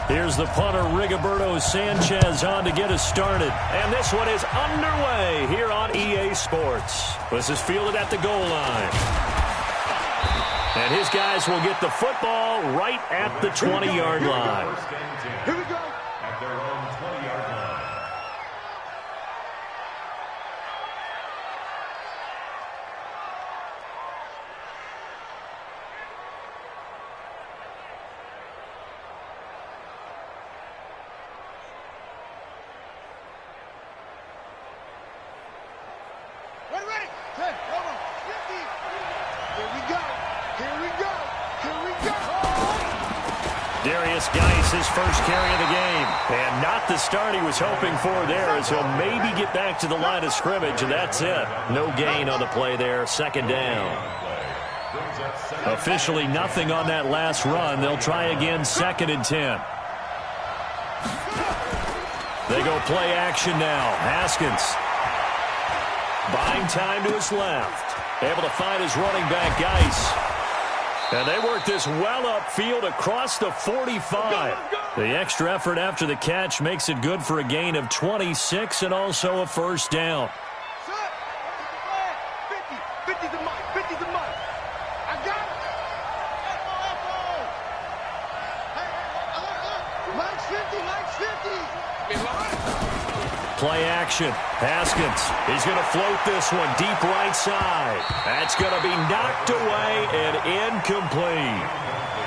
Here's the punter, Rigoberto Sanchez, on to get us started. And this one is underway here on EA Sports. This is fielded at the goal line. And his guys will get the football right at the 20-yard line. Here we go. At their own 20-yard line. His first carry of the game. And not the start he was hoping for there, as he'll maybe get back to the line of scrimmage, and that's it. No gain on the play there, second down. Officially nothing on that last run. They'll try again, 2nd and 10. They go play action now. Haskins buying time to his left. Able to find his running back, Geis. And they work this well upfield across the 45. The extra effort after the catch makes it good for a gain of 26 and also a first down. 50 the mark, 50 the mark. I got it. Mike's 50, Mike's 50. Play action. Haskins, he's going to float this one deep right side. That's going to be knocked away and incomplete.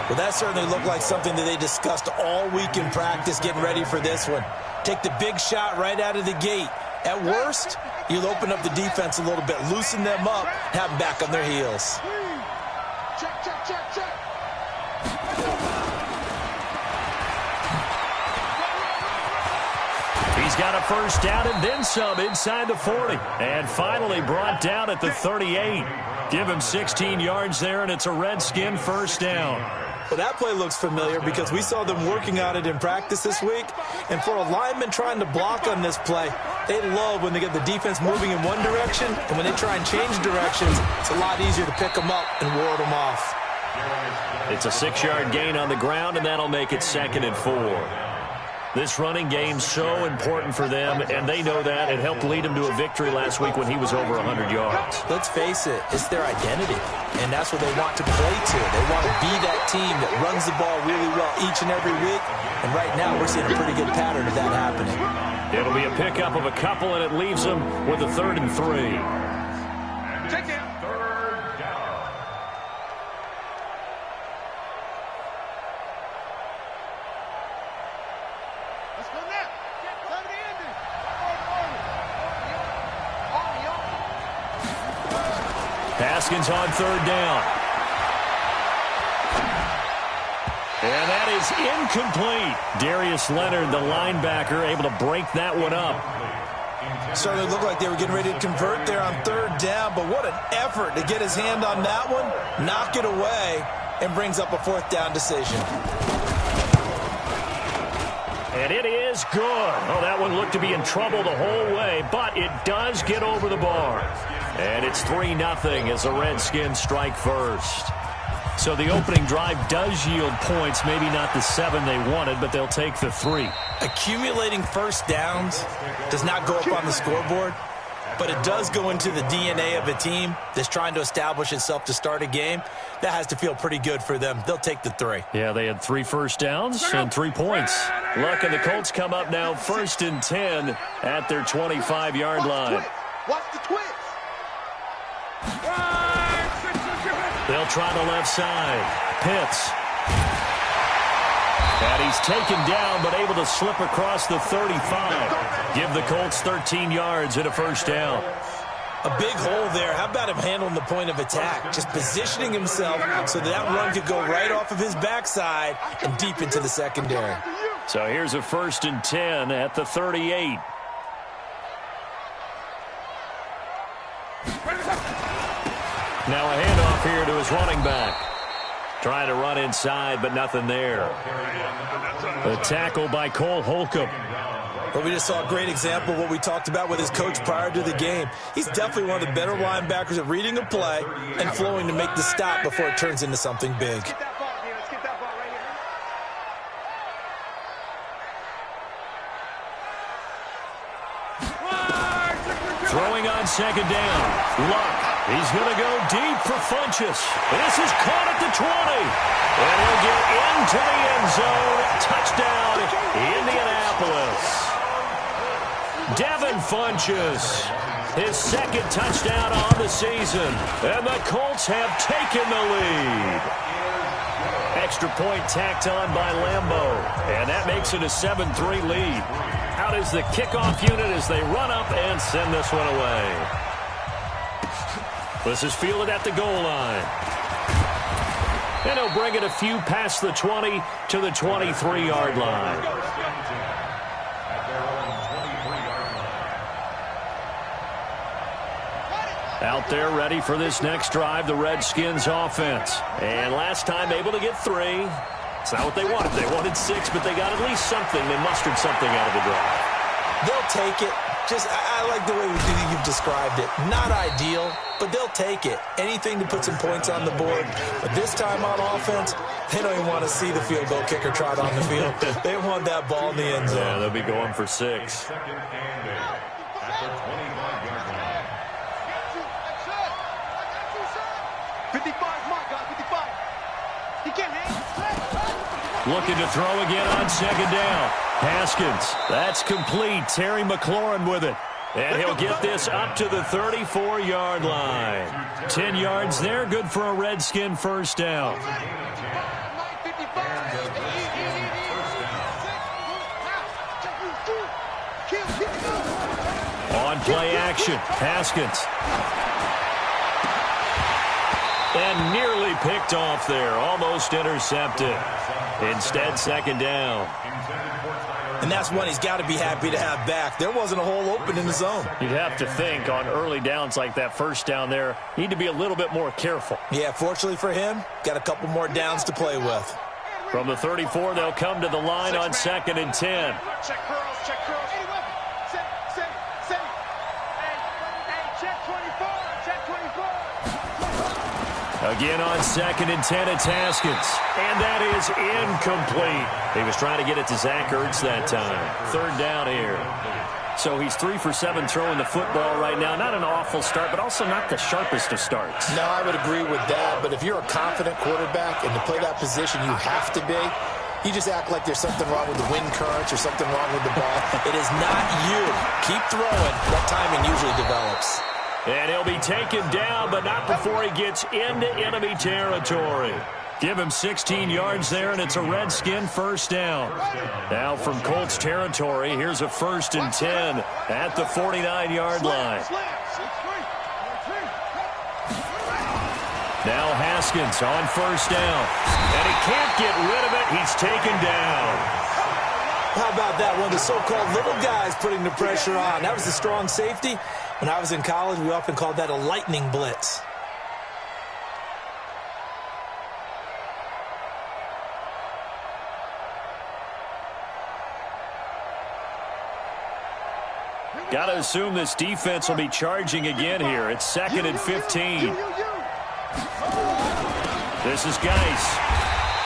Well, that certainly looked like something that they discussed all week in practice, getting ready for this one. Take the big shot right out of the gate. At worst, you'll open up the defense a little bit, loosen them up, have them back on their heels. Check, check, check, check. He's got a first down and then some inside the 40. And finally brought down at the 38. Give him 16 yards there, and it's a Redskin first down. Well, that play looks familiar because we saw them working on it in practice this week. And for a lineman trying to block on this play, they love when they get the defense moving in one direction. And when they try and change directions, it's a lot easier to pick them up and ward them off. It's a 6-yard gain on the ground, and that'll make it 2nd and 4. This running game's so important for them, and they know that. It helped lead them to a victory last week when he was over 100 yards. Let's face it, it's their identity, and that's what they want to play to. They want to be that team that runs the ball really well each and every week, and right now we're seeing a pretty good pattern of that happening. It'll be a pickup of a couple, and it leaves them with a 3rd and 3. Check it. Haskins on 3rd down. And that is incomplete. Darius Leonard, the linebacker, able to break that one up. Certainly looked like they were getting ready to convert there on 3rd down, but what an effort to get his hand on that one, knock it away, and brings up a 4th down decision. And it is good. Oh, that one looked to be in trouble the whole way, but it does get over the bar. And it's 3-0 as the Redskins strike first. So the opening drive does yield points, maybe not the 7 they wanted, but they'll take the 3. Accumulating first downs does not go up on the scoreboard, but it does go into the DNA of a team that's trying to establish itself to start a game. That has to feel pretty good for them. They'll take the 3. Yeah, they had 3 first downs and 3 points. Luck and the Colts come up now 1st and 10 at their 25-yard line. Watch the twist. They'll try the left side. Pitts. And he's taken down, but able to slip across the 35. Give the Colts 13 yards and a first down. A big hole there. How about him handling the point of attack? Just positioning himself so that run could go right off of his backside and deep into the secondary. So here's a 1st and 10 at the 38. Now a handoff here to his running back. Trying to run inside, but nothing there. A tackle by Cole Holcomb. But we just saw a great example of what we talked about with his coach prior to the game. He's definitely one of the better linebackers at reading a play and flowing to make the stop before it turns into something big. Throwing on second down. Luck. He's going to go deep for Funchess. This is caught at the 20. And he'll get into the end zone. Touchdown, Indianapolis. Devin Funchess, his second touchdown on the season. And the Colts have taken the lead. Extra point tacked on by Lambeau. And that makes it a 7-3 lead. Out is the kickoff unit as they run up and send this one away. This is fielded at the goal line. And he'll bring it a few past the 20 to the 23-yard line. Out there ready for this next drive, the Redskins offense. And last time able to get 3. It's not what they wanted. They wanted 6, but they got at least something. They mustered something out of the drive. They'll take it. I like the way you've described it. Not ideal, but they'll take it. Anything to put some points on the board. But this time on offense, they don't even want to see the field goal kicker trot on the field. They want that ball in the end zone. Yeah, they'll be going for 6. Looking to throw again on second down. Haskins, that's complete. Terry McLaurin with it. And he'll get this up to the 34-yard line. 10 yards there, good for a Redskin first down. On play action, Haskins. And nearly picked off there, almost intercepted. Instead, second down. And that's one he's got to be happy to have back. There wasn't a hole open in the zone. You'd have to think on early downs like that first down there, need to be a little bit more careful. Yeah, fortunately for him, got a couple more downs to play with. From the 34, they'll come to the line on 2nd and 10. Check curls, check curls. Check 24, check 24. Again on 2nd and 10, it's Haskins. And that is incomplete. He was trying to get it to Zach Ertz that time. 3rd down here. So he's 3 for 7 throwing the football right now. Not an awful start, but also not the sharpest of starts. No, I would agree with that. But if you're a confident quarterback and to play that position you have to be, you just act like there's something wrong with the wind currents or something wrong with the ball. It is not you. Keep throwing. That timing usually develops. And he'll be taken down, but not before he gets into enemy territory. Give him 16 yards there, and it's a Redskin first down. Now from Colts territory, here's a 1st and 10 at the 49-yard line. Now Haskins on 1st down. And he can't get rid of it. He's taken down. How about that? One of the so-called little guys putting the pressure on. That was a strong safety. When I was in college, we often called that a lightning blitz. Got to assume this defense will be charging again here. It's 2nd and 15. This is Geis.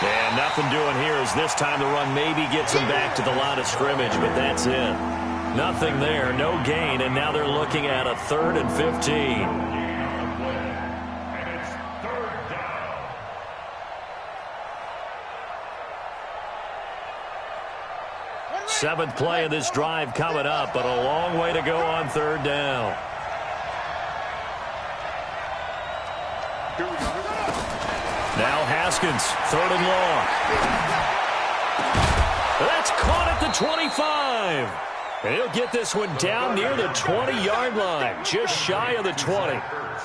And nothing doing here as this time the run maybe gets him back to the line of scrimmage, but that's it. Nothing there, no gain, and now they're looking at a 3rd and 15. And it's 3rd down. Seventh play of this drive coming up, but a long way to go on 3rd down. Now Haskins, 3rd and long. That's caught at the 25. And he'll get this one down near the 20-yard line, just shy of the 20.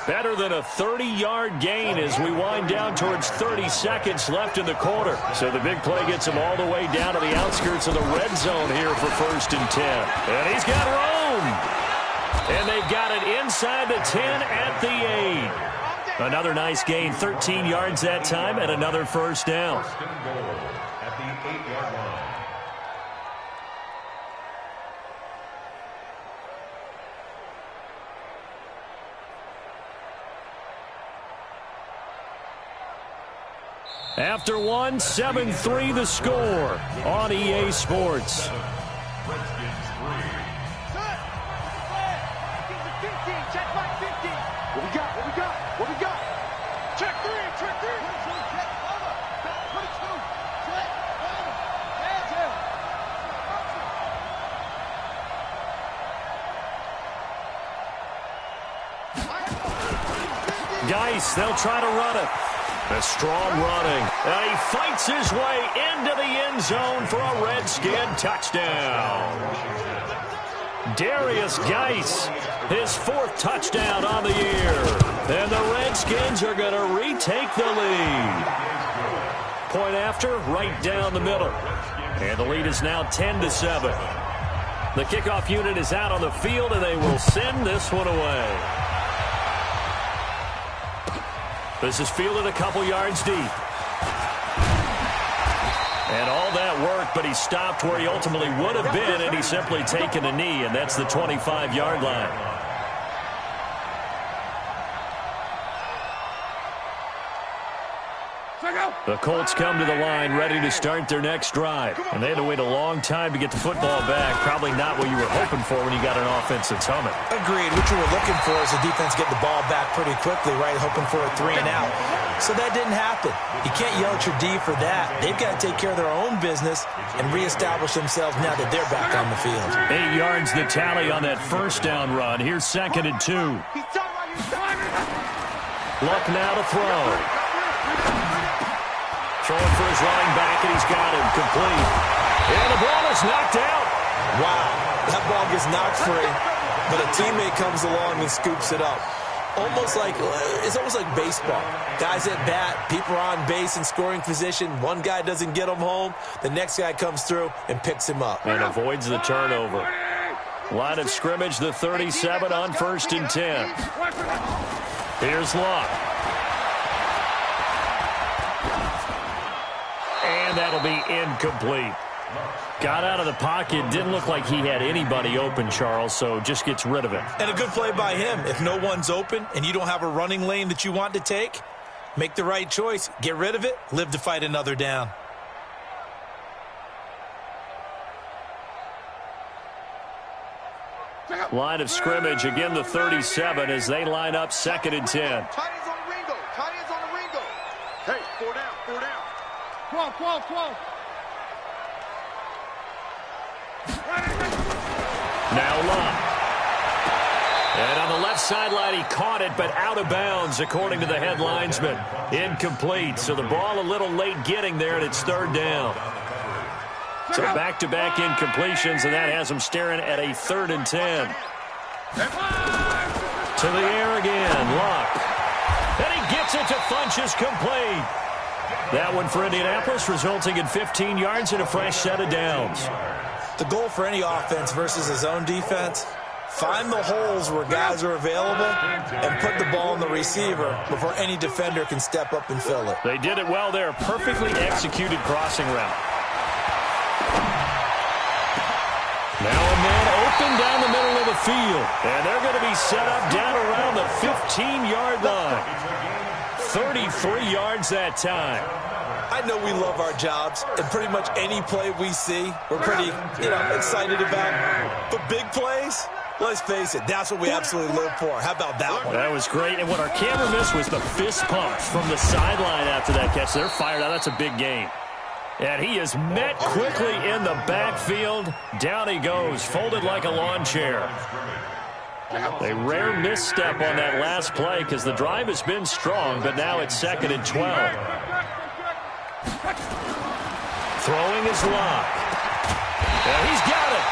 Better than a 30-yard gain as we wind down towards 30 seconds left in the quarter. So the big play gets him all the way down to the outskirts of the red zone here for 1st and 10. And he's got room. And they've got it inside the 10 at the 8. Another nice gain, 13 yards that time, and another 1st down. At the 8-yard line. After one, 7-3 the score on EA Sports. Redskins 3. Geis, they'll try to run it. A strong running. And he fights his way into the end zone for a Redskin touchdown. Darius Geis, his 4th touchdown on the year. And the Redskins are going to retake the lead. Point after, right down the middle. And the lead is now 10-7. The kickoff unit is out on the field, and they will send this one away. This is fielded a couple yards deep. And all that work, but he stopped where he ultimately would have been, and he's simply taken a knee, and that's the 25-yard line. The Colts come to the line ready to start their next drive. And they had to wait a long time to get the football back. Probably not what you were hoping for when you got an offense that's humming. Agreed. What you were looking for is the defense get the ball back pretty quickly, right? Hoping for a 3-and-out. So that didn't happen. You can't yell at your D for that. They've got to take care of their own business and reestablish themselves now that they're back on the field. 8 yards the tally on that first down run. Here's 2nd and 2. Luck now to throw. Throwing for his running back, and he's got him complete. And the ball is knocked out. Wow, that ball gets knocked free, but a teammate comes along and scoops it up. It's almost like baseball. Guys at bat, people are on base in scoring position. One guy doesn't get him home. The next guy comes through and picks him up. And avoids the turnover. Line of scrimmage, the 37 on 1st and 10. Here's Luck. And that'll be incomplete. Got out of the pocket. Didn't look like he had anybody open, Charles, so just gets rid of it. And a good play by him. If no one's open and you don't have a running lane that you want to take, make the right choice. Get rid of it. Live to fight another down. Line of scrimmage, again the 37 as they line up 2nd and 10. Tight ends on the Ringo. Tight ends on the Ringo. Hey, 4 down, 4 down. 12. Now Luck. And on the left sideline, he caught it, but out of bounds, according to the head linesman. Incomplete, so the ball a little late getting there, and it's 3rd down. So back-to-back incompletions, and that has him staring at a 3rd and 10. To the air again, Luck. And he gets it to Funchess, complete. That one for Indianapolis, resulting in 15 yards and a fresh set of downs. The goal for any offense versus his own defense, find the holes where guys are available and put the ball in the receiver before any defender can step up and fill it. They did it well there. Perfectly executed crossing route. Now a man open down the middle of the field. And they're going to be set up down around the 15-yard line. 33 yards that time. I know we love our jobs, and pretty much any play we see, we're pretty, excited about. But big plays, let's face it, that's what we absolutely live for. How about that one? That was great, and what our camera missed was the fist pump from the sideline after that catch. They're fired out. That's a big game. And he is met quickly in the backfield. Down he goes, folded like a lawn chair. A rare misstep on that last play because the drive has been strong, but now it's 2nd and 12. Throwing his Luck. And he's got it.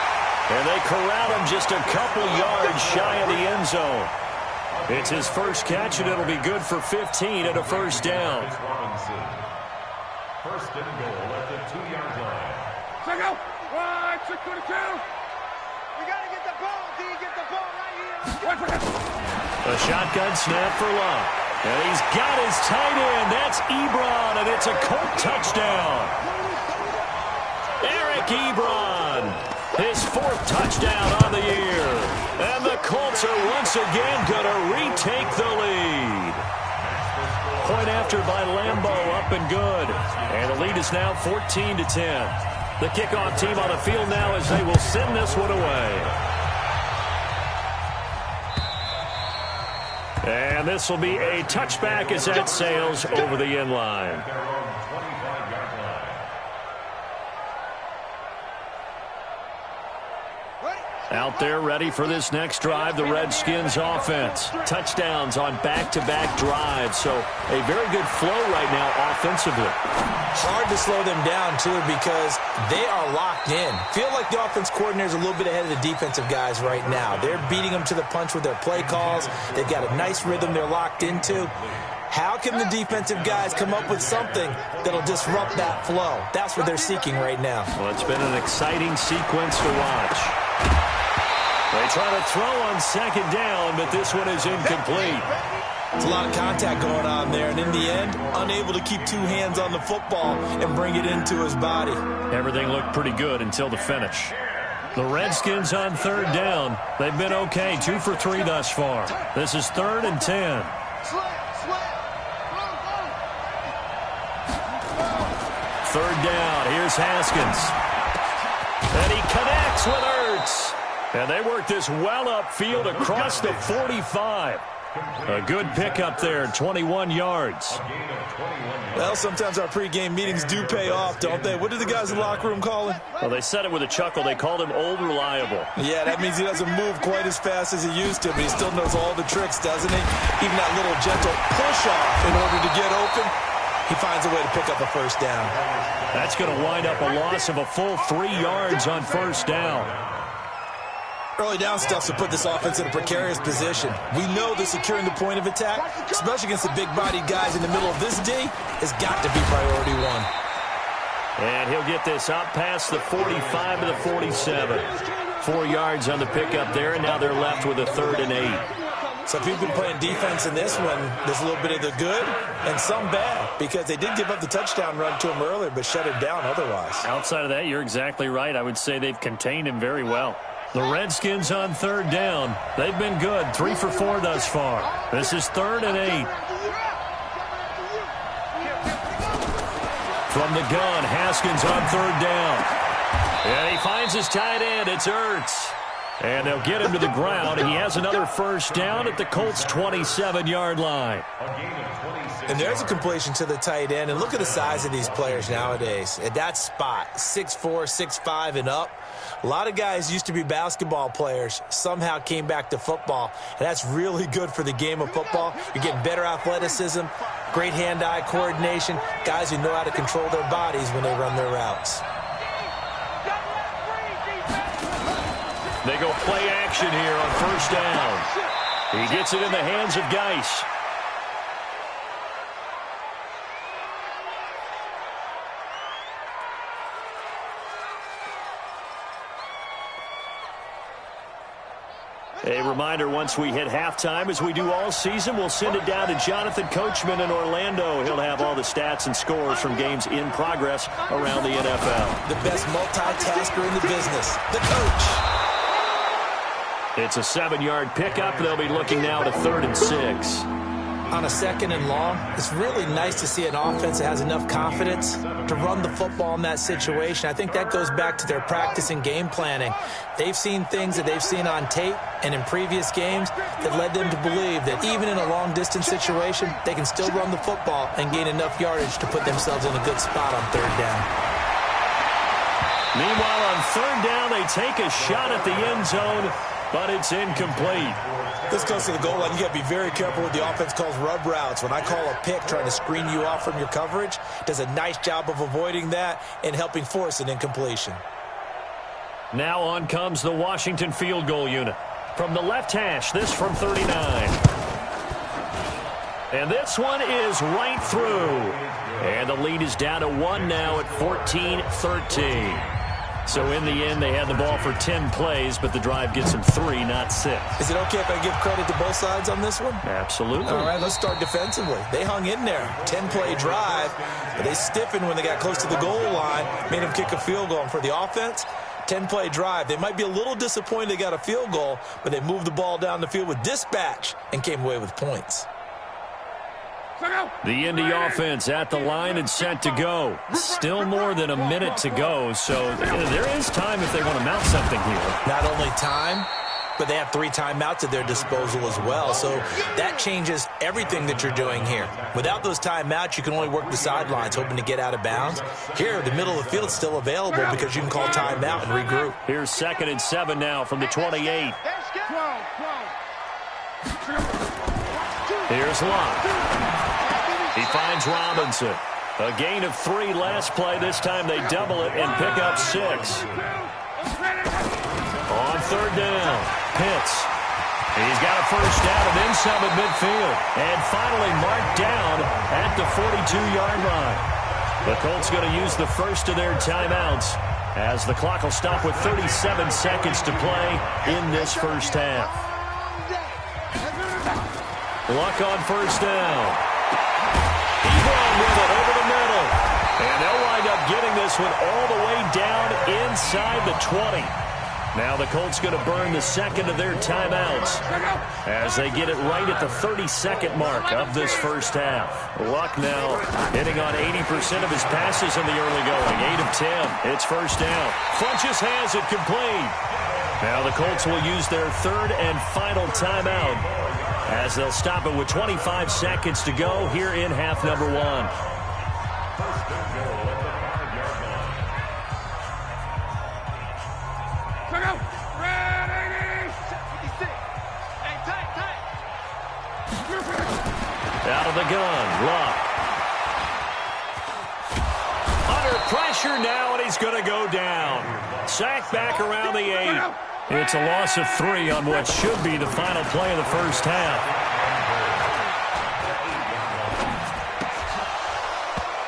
And they corral him just a couple yards shy of the end zone. It's his first catch, and it'll be good for 15 and a 1st down. 1st and goal at the 2-yard line. Check out. 6:22. We got to get the ball, D. Get the ball right here. A shotgun snap for Luck. And he's got his tight end. That's Ebron, and it's a Colt touchdown. Eric Ebron, his 4th touchdown on the year. And the Colts are once again going to retake the lead. Point after by Lambeau, up and good. And the lead is now 14-10. The kickoff team on the field now as they will send this one away. And this will be a touchback as that sails over the end line. Out there ready for this next drive, the Redskins offense. Touchdowns on back-to-back drives, so a very good flow right now offensively. Hard to slow them down, too, because they are locked in. Feel like the offense coordinator is a little bit ahead of the defensive guys right now. They're beating them to the punch with their play calls. They've got a nice rhythm they're locked into. How can the defensive guys come up with something that'll disrupt that flow? That's what they're seeking right now. Well, it's been an exciting sequence to watch. They try to throw on second down, but this one is incomplete. There's a lot of contact going on there, and in the end, unable to keep two hands on the football and bring it into his body. Everything looked pretty good until the finish. The Redskins on third down. They've been okay, 2 for 3 thus far. This is 3rd and 10. Third down, here's Haskins. And he connects with Ertz. And they work this well upfield across the 45. A good pickup there, 21 yards. Well, sometimes our pregame meetings do pay off, don't they? What do the guys in the locker room call him? Well, they said it with a chuckle. They called him Old Reliable. Yeah, that means he doesn't move quite as fast as he used to, but he still knows all the tricks, doesn't he? Even that little gentle push-off in order to get open, he finds a way to pick up a first down. That's going to wind up a loss of a full 3 yards on first down. Early down stuff to put this offense in a precarious position. We know that securing the point of attack, especially against the big-bodied guys in the middle of this D, has got to be priority one. And he'll get this up past the 45 to the 47. 4 yards on the pickup there, and now they're left with a 3rd and 8. So if you've been playing defense in this one, there's a little bit of the good and some bad, because they did give up the touchdown run to him earlier, but shut him down otherwise. Outside of that, you're exactly right. I would say they've contained him very well. The Redskins on third down. They've been good, 3 for 4 thus far. This is 3rd and 8. From the gun, Haskins on third down. And he finds his tight end. It's Ertz. And they'll get him to the ground. He has another first down at the Colts' 27-yard line. And there's a completion to the tight end. And look at the size of these players nowadays. At that spot, 6'4", 6'5", and up. A lot of guys used to be basketball players, somehow came back to football. And that's really good for the game of football. You're getting better athleticism, great hand-eye coordination, guys who know how to control their bodies when they run their routes. They go play action here on first down. He gets it in the hands of Geis. A reminder, once we hit halftime, as we do all season, we'll send it down to Jonathan Coachman in Orlando. He'll have all the stats and scores from games in progress around the NFL. The best multitasker in the business, the coach. It's a 7-yard pickup. They'll be looking now to 3rd and 6. On a 2nd and long, it's really nice to see an offense that has enough confidence to run the football in that situation. I think that goes back to their practice and game planning. They've seen things that they've seen on tape and in previous games that led them to believe that even in a long-distance situation, they can still run the football and gain enough yardage to put themselves in a good spot on 3rd down. Meanwhile, on 3rd down, they take a shot at the end zone, but it's incomplete. This goes to the goal line. You got to be very careful with the offense calls rub routes. When I call a pick trying to screen you off from your coverage, does a nice job of avoiding that and helping force an incompletion. Now on comes the Washington field goal unit. From the left hash, this from 39. And this one is right through. And the lead is down to 1 now at 14-13. So in the end, they had the ball for 10 plays, but the drive gets them 3, not 6. Is it okay if I give credit to both sides on this one? Absolutely. All right, let's start defensively. They hung in there. 10-play drive, but they stiffened when they got close to the goal line, made them kick a field goal. And for the offense, 10-play drive. They might be a little disappointed they got a field goal, but they moved the ball down the field with dispatch and came away with points. The Indy offense at the line and set to go. Still more than a minute to go, so there is time if they want to mount something here. Not only time, but they have 3 timeouts at their disposal as well. So that changes everything that you're doing here. Without those timeouts, you can only work the sidelines, hoping to get out of bounds. Here, the middle of the field is still available because you can call timeout and regroup. Here's 2nd and 7 now from the 28. Here's Locke. He finds Robinson. A gain of 3 last play. This time they double it and pick up 6. On 3rd down, Pitts. He's got a first down and then some at midfield. And finally marked down at the 42-yard line. The Colts going to use the first of their timeouts as the clock will stop with 37 seconds to play in this first half. Luck on first down. Ebron with it over the middle. And they'll wind up getting this one all the way down inside the 20. Now the Colts going to burn the second of their timeouts as they get it right at the 32nd mark of this first half. Luck now hitting on 80% of his passes in the early going. 8 of 10. It's first down. Funchess has it complete. Now the Colts will use their 3rd and final timeout as they'll stop it with 25 seconds to go here in half number 1. Out of the gun, Luck. Under pressure now, and he's going to go down. Sacked back around the 8. It's a loss of 3 on what should be the final play of the first half.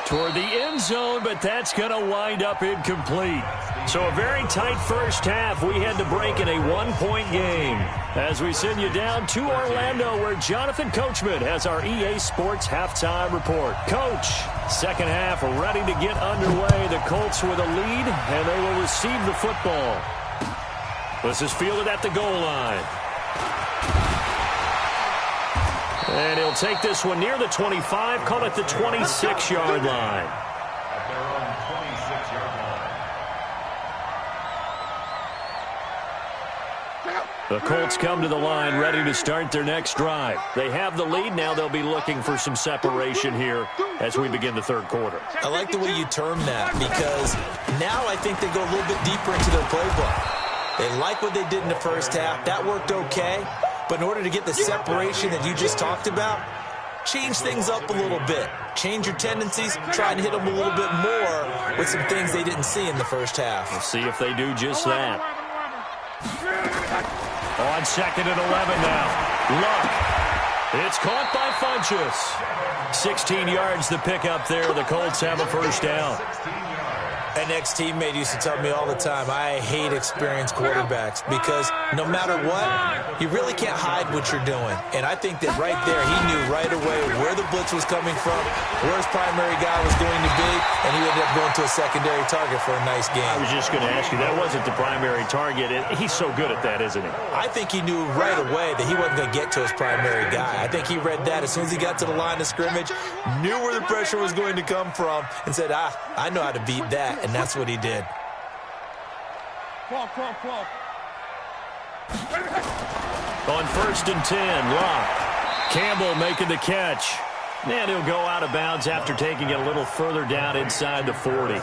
Toward the end zone, but that's going to wind up incomplete. So a very tight first half. We had to break in a 1-point game as we send you down to Orlando where Jonathan Coachman has our EA Sports halftime report. Coach, second half ready to get underway. The Colts with a lead, and they will receive the football. This is fielded at the goal line. And he'll take this one near the 25, call it the 26-yard line. At their own 26-yard line. The Colts come to the line ready to start their next drive. They have the lead. Now they'll be looking for some separation here as we begin the third quarter. I like the way you term that because now I think they go a little bit deeper into their playbook. They like what they did in the first half. That worked okay. But in order to get the separation that you just talked about, change things up a little bit. Change your tendencies. Try and hit them a little bit more with some things they didn't see in the first half. We'll see if they do just that. On 2nd and 11 now. Luck. It's caught by Funchess. 16 yards to pick up there. The Colts have a first down. An ex-teammate used to tell me all the time, I hate experienced quarterbacks because no matter what, you really can't hide what you're doing. And I think that right there, he knew right away where the blitz was coming from, where his primary guy was going to be, and he ended up going to a secondary target for a nice game. I was just going to ask you, that wasn't the primary target. He's so good at that, isn't he? I think he knew right away that he wasn't going to get to his primary guy. I think he read that as soon as he got to the line of scrimmage, knew where the pressure was going to come from, and said, I know how to beat that. And that's what he did. Fall. On 1st and 10, Locke. Campbell making the catch. And he'll go out of bounds after taking it a little further down inside the 40.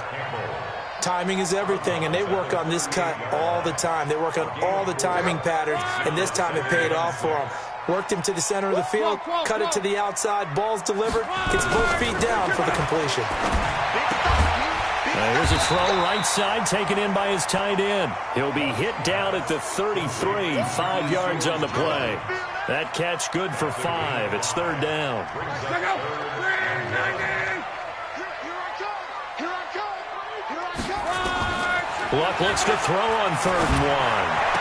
Timing is everything, and they work on this cut all the time. They work on all the timing patterns, and this time it paid off for them. Worked him to the center of the field, cut it to the outside, ball's delivered, gets both feet down for the completion. Here's a throw right side taken in by his tight end. He'll be hit down at the 33, 5 yards on the play. That catch good for 5. It's 3rd down. Luck looks to throw on 3rd and 1.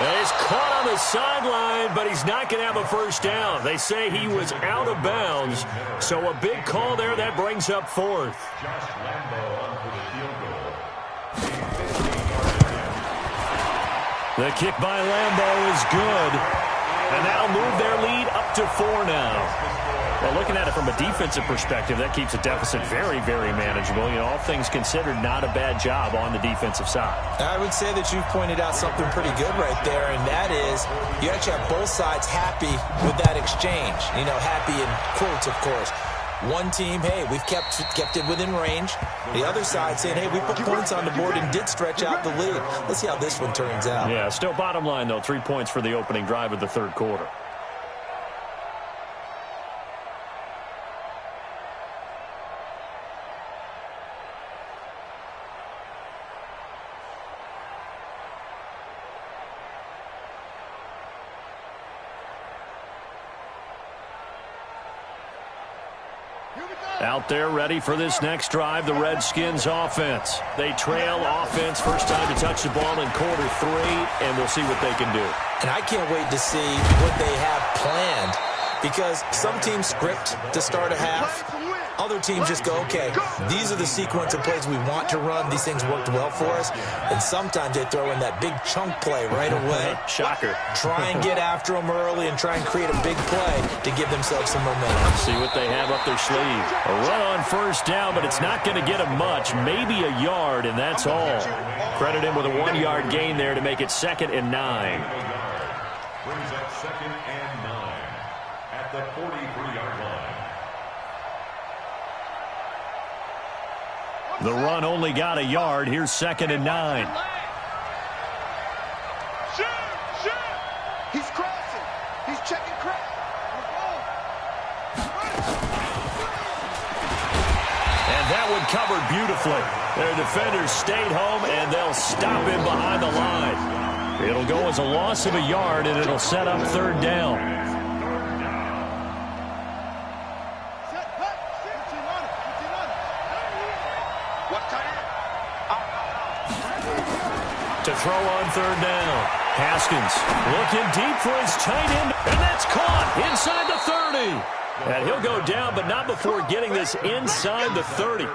He's caught on the sideline, but he's not going to have a first down. They say he was out of bounds, so a big call there. That brings up 4th. The kick by Lambeau is good, and that'll move their lead up to 4 now. Well, looking at it from a defensive perspective, that keeps a deficit very, very manageable. You know, all things considered, not a bad job on the defensive side. I would say that you've pointed out something pretty good right there, and that is you actually have both sides happy with that exchange. You know, happy in quotes, of course. One team, hey, we've kept it within range. The other side saying, hey, we put points on the board and did stretch out the lead. Let's see how this one turns out. Yeah, still bottom line, though, 3 points for the opening drive of the third quarter. Out there ready for this next drive, the Redskins offense. They trail offense, first time to touch the ball in quarter 3, and we'll see what they can do. And I can't wait to see what they have planned, because some teams script to start a half. Other teams just go, okay, these are the sequence of plays we want to run. These things worked well for us. And sometimes they throw in that big chunk play right away. Shocker. Try and get after them early and try and create a big play to give themselves some momentum. See what they have up their sleeve. A run on first down, but it's not going to get them much. Maybe a yard, and that's all. Credit him with a 1-yard gain there to make it 2nd and 9. Brings up 2nd and 9 at the 43-yard line. The run only got a yard. Here's 2nd and 9. Shoot! He's crossing. He's checking crack. And that one covered beautifully. Their defenders stayed home, and they'll stop him behind the line. It'll go as a loss of a yard, and it'll set up 3rd down. To throw on 3rd down. Haskins looking deep for his tight end, and that's caught inside the 30. And he'll go down, but not before getting this inside the 30.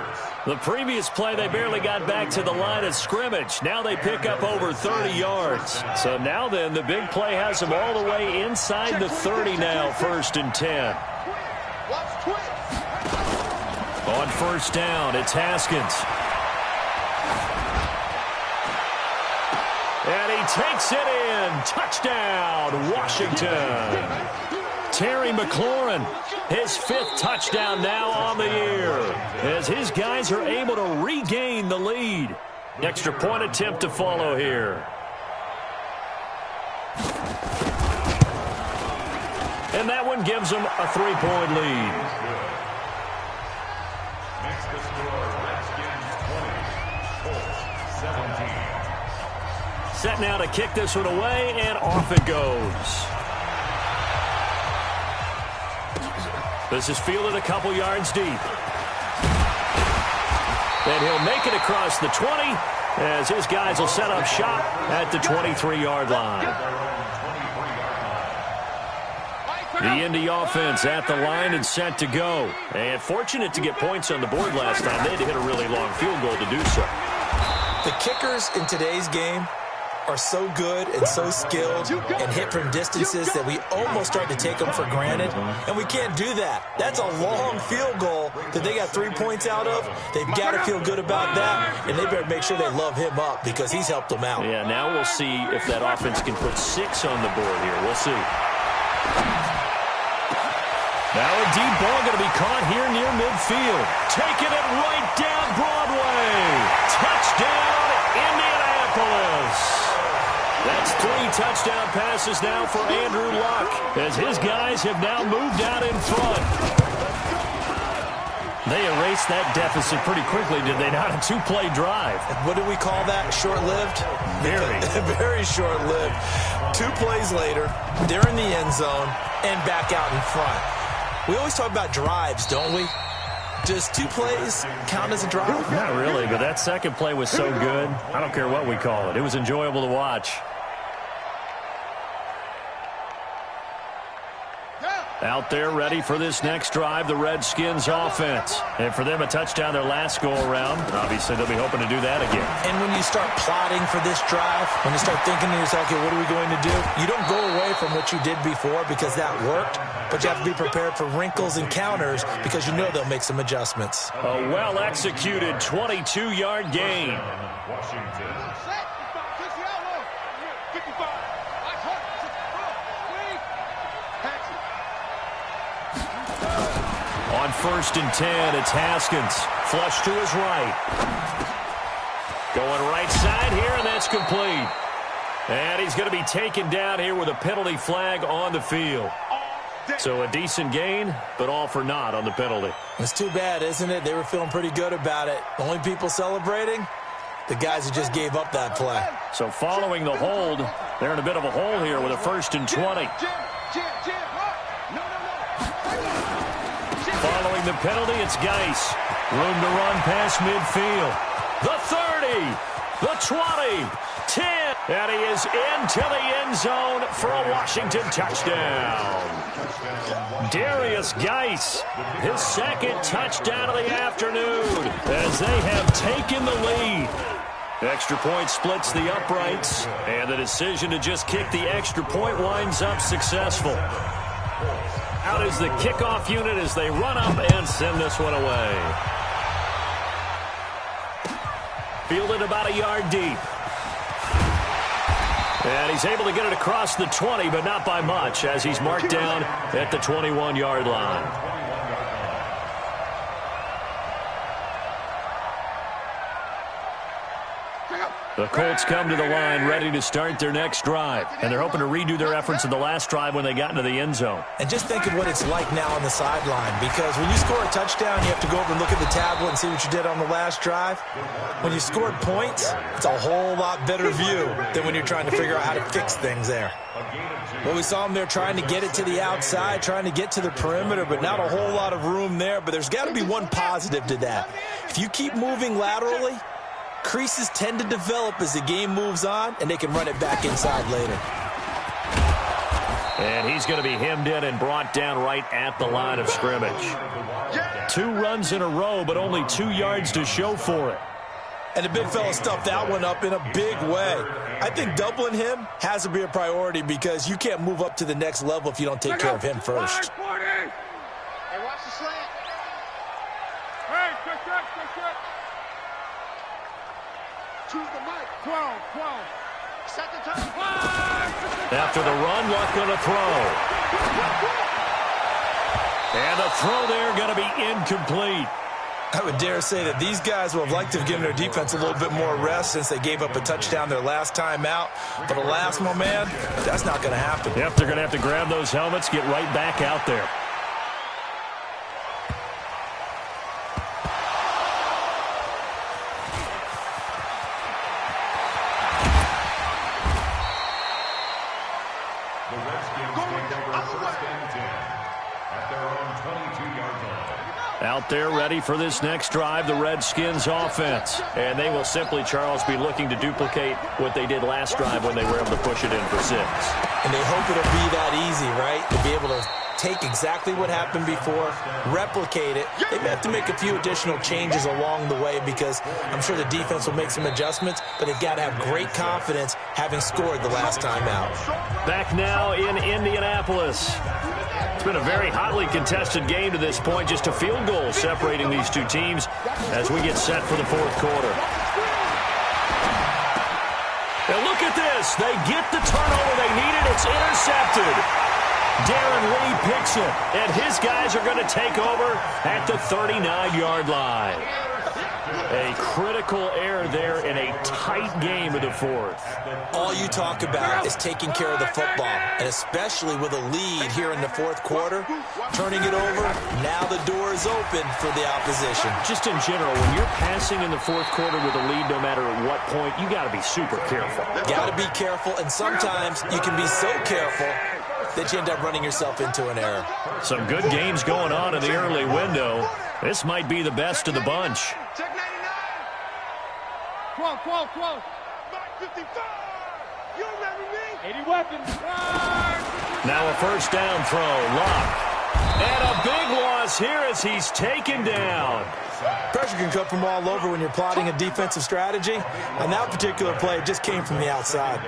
The previous play, they barely got back to the line of scrimmage. Now they pick up over 30 yards. So now then, the big play has them all the way inside the 30 now, 1st and 10. On 1st down, it's Haskins. And he takes it in. Touchdown, Washington. Terry McLaurin, his 5th touchdown now on the year, as his guys are able to regain the lead. Extra point attempt to follow here. And that one gives them a 3-point lead. Makes the score Redskins 20, Colts 17. Set now to kick this one away, and off it goes. This is fielded a couple yards deep. And he'll make it across the 20, as his guys will set up shop at the 23-yard line. The Indy offense at the line and set to go. And fortunate to get points on the board last time. They had to hit a really long field goal to do so. The kickers in today's game are so good and so skilled and hit from distances that we almost start to take them for granted, and we can't do that. That's a long field goal that they got 3 points out of. They've got to feel good about that, and they better make sure they love him up because he's helped them out. Yeah, now we'll see if that offense can put 6 on the board here. We'll see. Now a deep ball going to be caught here near midfield. Taking it right down Broadway. Touchdown, Indianapolis. That's 3 touchdown passes now for Andrew Luck, as his guys have now moved out in front. They erased that deficit pretty quickly, did they not? A 2-play drive. What do we call that? Short-lived? Very. Very short-lived. 2 plays later, they're in the end zone and back out in front. We always talk about drives, don't we? Does 2 plays count as a drive? Not really, but that second play was so good. I don't care what we call it. It was enjoyable to watch. Out there ready for this next drive, the Redskins offense. And for them, a touchdown their last go-around. Obviously, they'll be hoping to do that again. And when you start plotting for this drive, when you start thinking to yourself, okay, what are we going to do? You don't go away from what you did before because that worked, but you have to be prepared for wrinkles and counters because you know they'll make some adjustments. A well-executed 22-yard gain. Washington. On 1st and 10, it's Haskins. Flush to his right. Going right side here, and that's complete. And he's going to be taken down here with a penalty flag on the field. So a decent gain, but all for naught on the penalty. It's too bad, isn't it? They were feeling pretty good about it. The only people celebrating, the guys who just gave up that play. So following the hold, they're in a bit of a hole here with a 1st and 20. Following the penalty, it's Geis. Room to run past midfield. The 30, the 20, 10. And he is into the end zone for a Washington touchdown. Darius Geis, his second touchdown of the afternoon as they have taken the lead. Extra point splits the uprights, and the decision to just kick the extra point winds up successful. Out is the kickoff unit as they run up and send this one away. Fielded about a yard deep. And he's able to get it across the 20, but not by much, as he's marked down at the 21-yard line. The Colts come to the line ready to start their next drive, and they're hoping to redo their efforts in the last drive when they got into the end zone. And just think of what it's like now on the sideline, because when you score a touchdown, you have to go over and look at the tablet and see what you did on the last drive. When you scored points, it's a whole lot better view than when you're trying to figure out how to fix things there. Well, we saw them there trying to get it to the outside, trying to get to the perimeter, but not a whole lot of room there. But there's got to be one positive to that. If you keep moving laterally, creases tend to develop as the game moves on, and they can run it back inside later. And he's going to be hemmed in and brought down right at the line of scrimmage. 2 runs in a row, but only 2 yards to show for it. And the big fella stuffed that one up in a big way. I think doubling him has to be a priority because you can't move up to the next level if you don't take care of him first. Hey, watch the slant. Hey, catch up. Choose the mic. 12. Set the time. After the run, Luck going to throw. And the throw there going to be incomplete. I would dare say that these guys would have liked to have given their defense a little bit more rest since they gave up a touchdown their last time out. But alas, my man, that's not going to happen. Yep, they're going to have to grab those helmets, get right back out there. The Redskins take over 1st and 10 at their own 22-yard line. Out there ready for this next drive, the Redskins offense. And they will simply, Charles, be looking to duplicate what they did last drive when they were able to push it in for 6. And they hope it'll be that easy, right? To be able to take exactly what happened before, replicate it. They may have to make a few additional changes along the way because I'm sure the defense will make some adjustments, but they've got to have great confidence having scored the last time out. Back now in Indianapolis. It's been a very hotly contested game to this point. Just a field goal separating these two teams as we get set for the 4th quarter. And look at this. They get the turnover they needed. It's intercepted. Darren Lee picks it, and his guys are going to take over at the 39-yard line. A critical error there in a tight game of the 4th. All you talk about is taking care of the football, and especially with a lead here in the 4th quarter, turning it over, now the door is open for the opposition. Just in general, when you're passing in the 4th quarter with a lead, no matter at what point, you got to be super careful. Got to be careful, and sometimes you can be so careful that you end up running yourself into an error. Some good games going on in the early window. This might be the best of the bunch. Check 99. 12. 55. You remember me? 80 weapons. Now a 1st down throw. Luck. And a big loss here as he's taken down. Pressure can come from all over when you're plotting a defensive strategy. On that particular play, it just came from the outside.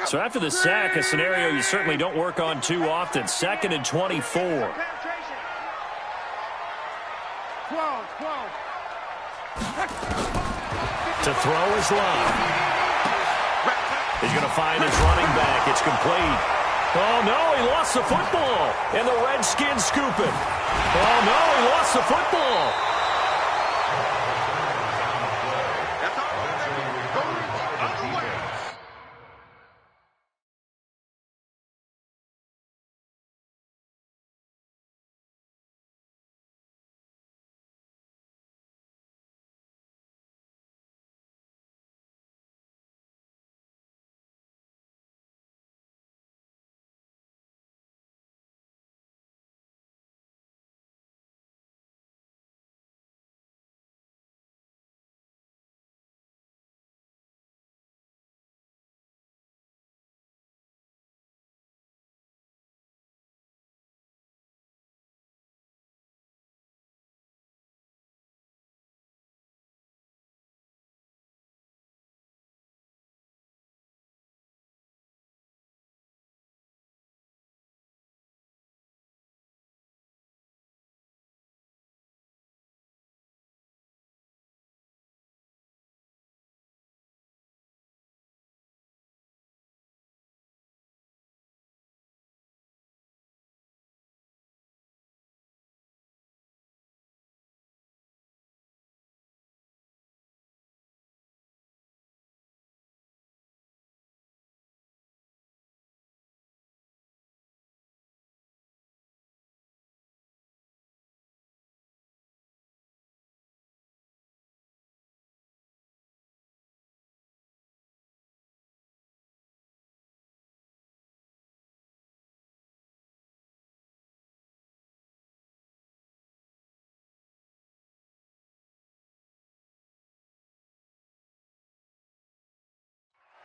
So after the sack, a scenario you certainly don't work on too often. 2nd and 24. 12. To throw his line. He's going to find his running back. It's complete. Oh, no, he lost the football. And the Redskins scoop it. Oh, no, he lost the football.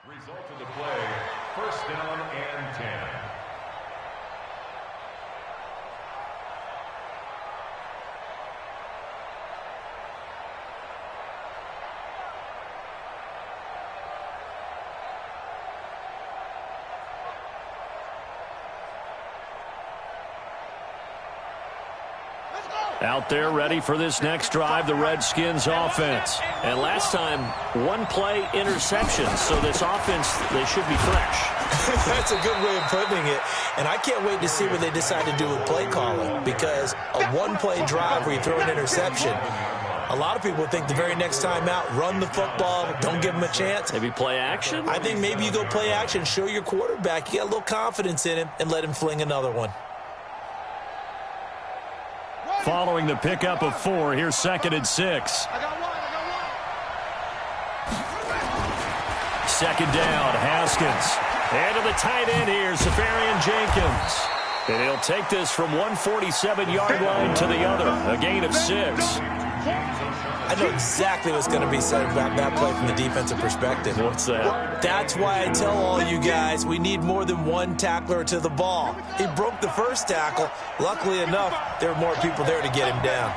Result of the play, 1st down and 10. Out there ready for this next drive, the Redskins offense. And last time, 1-play interception. So this offense, they should be fresh. That's a good way of putting it. And I can't wait to see what they decide to do with play calling. Because a 1-play drive where you throw an interception, a lot of people think the very next time out, run the football, don't give them a chance. Maybe play action? I think maybe you go play action, show your quarterback you got a little confidence in him, and let him fling another one. Following the pickup of 4, here's 2nd and 6. 2nd down, Haskins. And to the tight end here, Safarian Jenkins. And he'll take this from 147-yard line to the other, a gain of 6. I know exactly what's going to be said about that play from the defensive perspective. What's that? That's why I tell all you guys we need more than one tackler to the ball. He broke the first tackle. Luckily enough, there were more people there to get him down.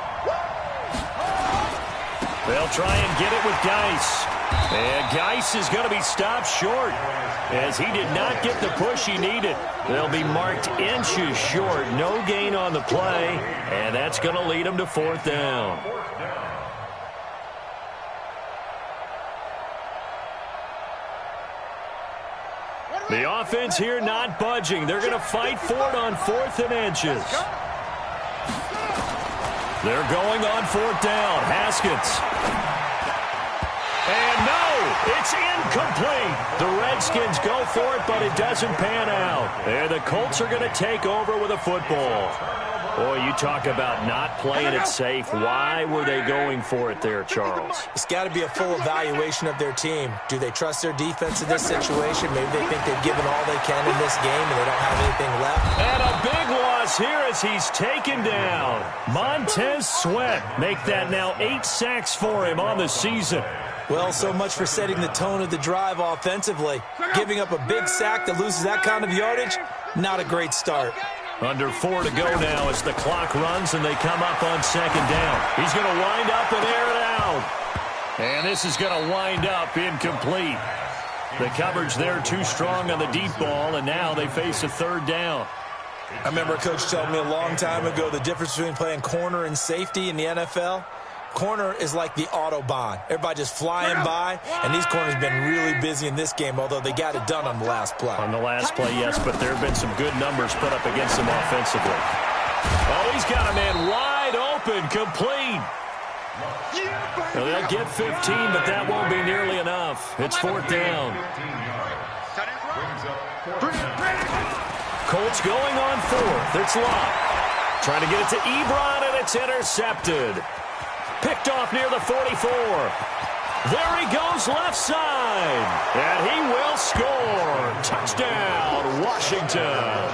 They'll try and get it with Geis. And Geis is going to be stopped short as he did not get the push he needed. They'll be marked inches short. No gain on the play, and that's going to lead him to 4th down. The offense here not budging. They're going to fight for it on 4th and inches. They're going on 4th down. Haskins. And no, it's incomplete. The Redskins go for it, but it doesn't pan out. And the Colts are going to take over with a football. Boy, you talk about not playing it safe. Why were they going for it there, Charles? It's got to be a full evaluation of their team. Do they trust their defense in this situation? Maybe they think they've given all they can in this game and they don't have anything left. And a big loss here as he's taken down. Montez Sweat make that now 8 sacks for him on the season. Well, so much for setting the tone of the drive offensively. Giving up a big sack that loses that kind of yardage, not a great start. Under 4 to go now as the clock runs and they come up on second down. He's going to wind up and air it out. And this is going to wind up incomplete. The coverage there too strong on the deep ball, and now they face a third down. I remember a coach telling me a long time ago the difference between playing corner and safety in the NFL. Corner is like the Autobahn. Everybody just flying by, and these corners have been really busy in this game, although they got it done on the last play. On the last play, yes, but there have been some good numbers put up against him offensively. Oh, he's got a man wide open, complete. Well, they'll get 15, but that won't be nearly enough. It's fourth down. Colts going on fourth. It's Locke. Trying to get it to Ebron, and it's intercepted. Picked off near the 44. There he goes left side. And he will score. Touchdown, Washington.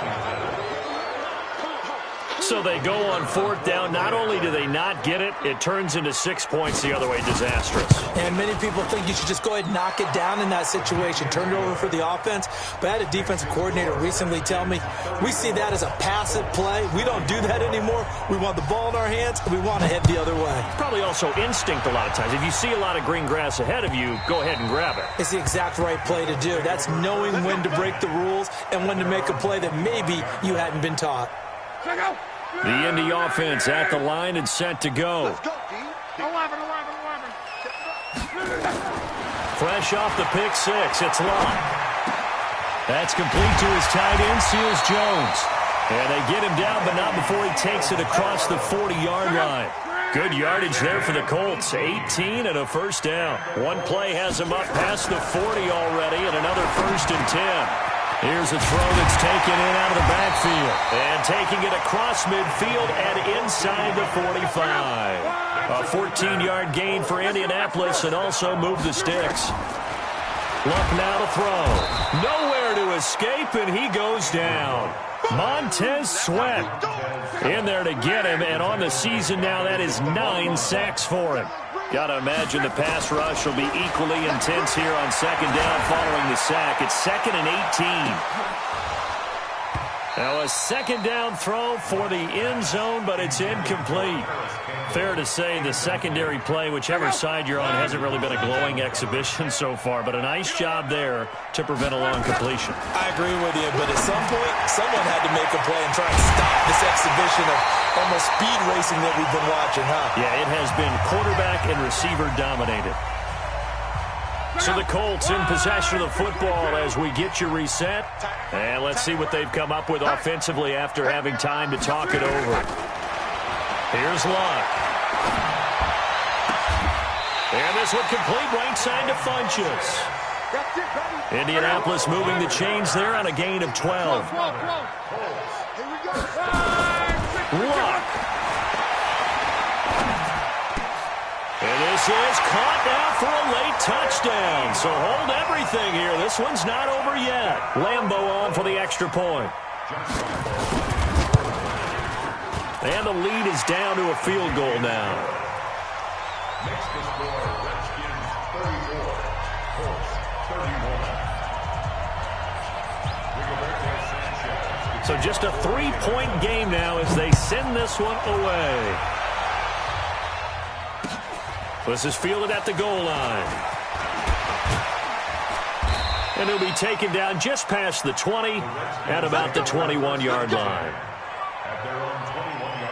So they go on fourth down. Not only do they not get it, it turns into 6 points the other way. Disastrous. And many people think you should just go ahead and knock it down in that situation. Turn it over for the offense. But I had a defensive coordinator recently tell me, we see that as a passive play. We don't do that anymore. We want the ball in our hands, and we want to head the other way. Probably also instinct a lot of times. If you see a lot of green grass ahead of you, go ahead and grab it. It's the exact right play to do. That's knowing when to break the rules and when to make a play that maybe you hadn't been taught. The Indy offense at the line and set to go. Fresh off the pick six, it's Locke. That's complete to his tight end, Seals Jones. And they get him down, but not before he takes it across the 40-yard line. Good yardage there for the Colts. 18 and a first down. One play has him up past the 40 already, and another 1st and 10. Here's a throw that's taken in out of the backfield. And taking it across midfield and inside the 45. A 14-yard gain for Indianapolis and also move the sticks. Luck now to throw. Nowhere to escape, and he goes down. Montez Sweat in there to get him, and on the season now, that is 9 sacks for him. Got to imagine the pass rush will be equally intense here on second down following the sack. It's 2nd and 18. Now a second down throw for the end zone, but it's incomplete. Fair to say the secondary play, whichever side you're on, hasn't really been a glowing exhibition so far, but a nice job there to prevent a long completion. I agree with you, but at some point, someone had to make a play and try and stop this exhibition of almost speed racing that we've been watching, huh? Yeah, it has been quarterback and receiver dominated. So the Colts in possession of the football as we get you reset. And let's see what they've come up with offensively after having time to talk it over. Here's Locke. And this one complete right side to Funchess. Indianapolis moving the chains there on a gain of 12. Locke. And this is caught now for a late touchdown. So hold everything here. This one's not over yet. Lambeau on for the extra point. And the lead is down to a field goal now. Makes the score Redskins 34, Colts 31. So just a 3-point game now as they send this one away. This is fielded at the goal line. And he'll be taken down just past the 20 at about the 21-yard line. At their own 21-yard line.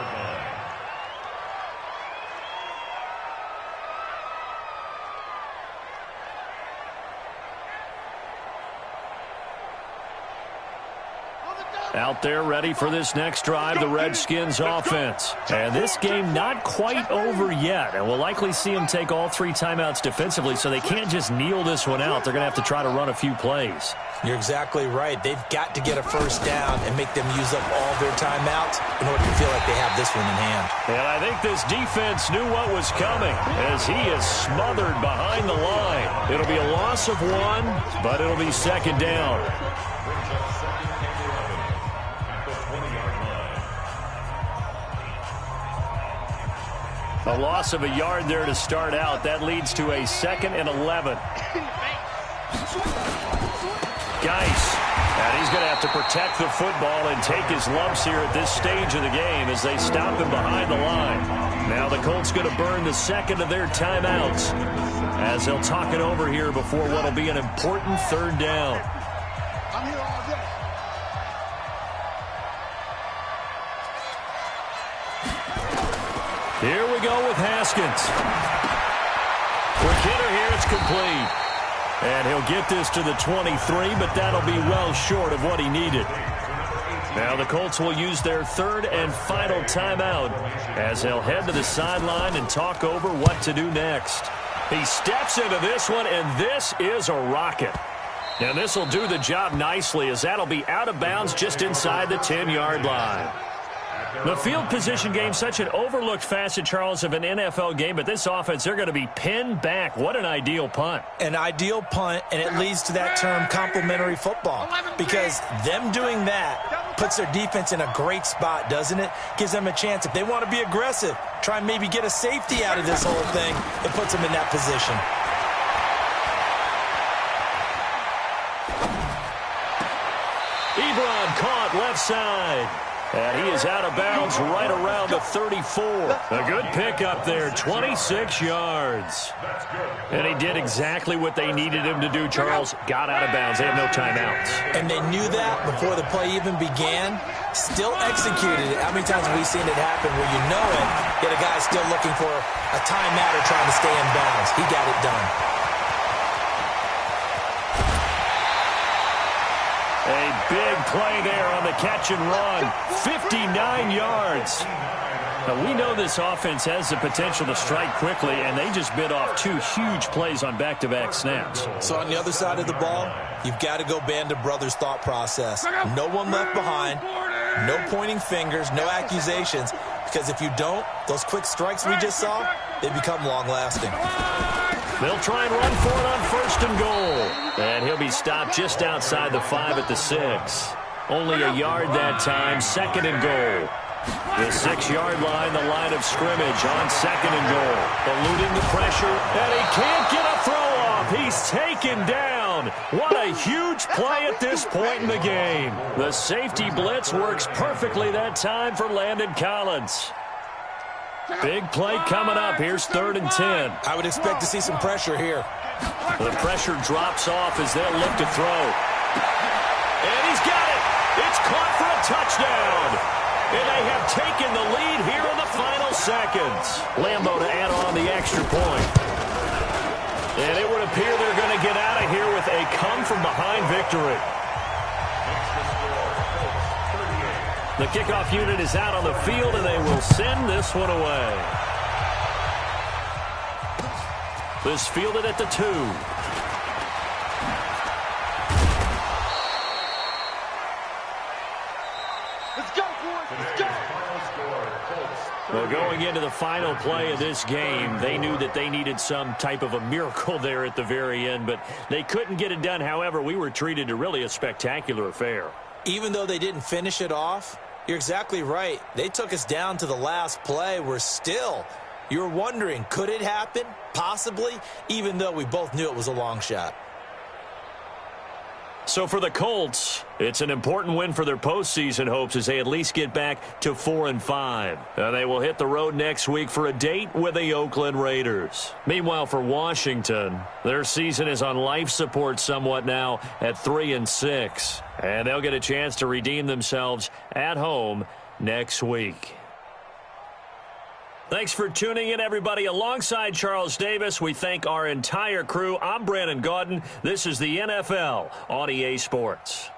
Out there ready for this next drive, the Redskins offense. And this game not quite over yet. And we'll likely see them take all 3 timeouts defensively, so they can't just kneel this one out. They're going to have to try to run a few plays. You're exactly right. They've got to get a first down and make them use up all their timeouts in order to feel like they have this one in hand. And I think this defense knew what was coming as he is smothered behind the line. It'll be a loss of 1, but it'll be second down. A loss of a yard there to start out. That leads to a 2nd and 11. Geis And he's going to have to protect the football and take his lumps here at this stage of the game as they stop him behind the line. Now the Colts going to burn the second of their timeouts as they'll talk it over here before what will be an important third down. I'm here all day. Here we go with Haskins. Quick hitter here, it's complete. And he'll get this to the 23, but that'll be well short of what he needed. Now the Colts will use their third and final timeout as they'll head to the sideline and talk over what to do next. He steps into this one, and this is a rocket. And this will do the job nicely as that'll be out of bounds just inside the 10-yard line. The field position game, such an overlooked facet, Charles, of an NFL game, but this offense, they're going to be pinned back. What an ideal punt. An ideal punt, and it leads to that term complementary football, because them doing that puts their defense in a great spot, doesn't it? Gives them a chance. If they want to be aggressive, try and maybe get a safety out of this whole thing, it puts them in that position. Ebron caught left side. And he is out of bounds right around the 34. A good pickup there, 26 yards. And he did exactly what they needed him to do, Charles. Got out of bounds. They have no timeouts. And they knew that before the play even began. Still executed it. How many times have we seen it happen where you know it, yet a guy's still looking for a timeout or trying to stay in bounds? He got it done. A big play there on the catch and run. 59 yards. Now, we know this offense has the potential to strike quickly, and they just bit off two huge plays on back-to-back snaps. So on the other side of the ball, you've got to go Band of Brothers thought process. No one left behind, no pointing fingers, no accusations, because if you don't, those quick strikes we just saw, they become long-lasting. They'll try and run for it on first and goal. And he'll be stopped just outside the 5 at the 6. Only a yard that time, second and goal. The 6-yard line, the line of scrimmage on second and goal. Eluding the pressure, and he can't get a throw off. He's taken down. What a huge play at this point in the game. The safety blitz works perfectly that time for Landon Collins. Big play coming up. Here's 3rd and 10. I would expect to see some pressure here. The pressure drops off as they'll look to throw. And he's got it. It's caught for a touchdown. And they have taken the lead here in the final seconds. Lambeau to add on the extra point. And it would appear they're going to get out of here with a come-from-behind victory. The kickoff unit is out on the field, and they will send this one away. This fielded at the 2. Let's go, boys. Let's go. Well, going into the final play of this game, they knew that they needed some type of a miracle there at the very end, but they couldn't get it done. However, we were treated to really a spectacular affair. Even though they didn't finish it off, you're exactly right. They took us down to the last play. We're still, you're wondering, could it happen? Possibly, even though we both knew it was a long shot. So for the Colts, it's an important win for their postseason hopes as they at least get back to 4-5. They will hit the road next week for a date with the Oakland Raiders. Meanwhile, for Washington, their season is on life support somewhat now at 3-6. And they'll get a chance to redeem themselves at home next week. Thanks for tuning in, everybody. Alongside Charles Davis, we thank our entire crew. I'm Brandon Gotw. This is the NFL on EA Sports.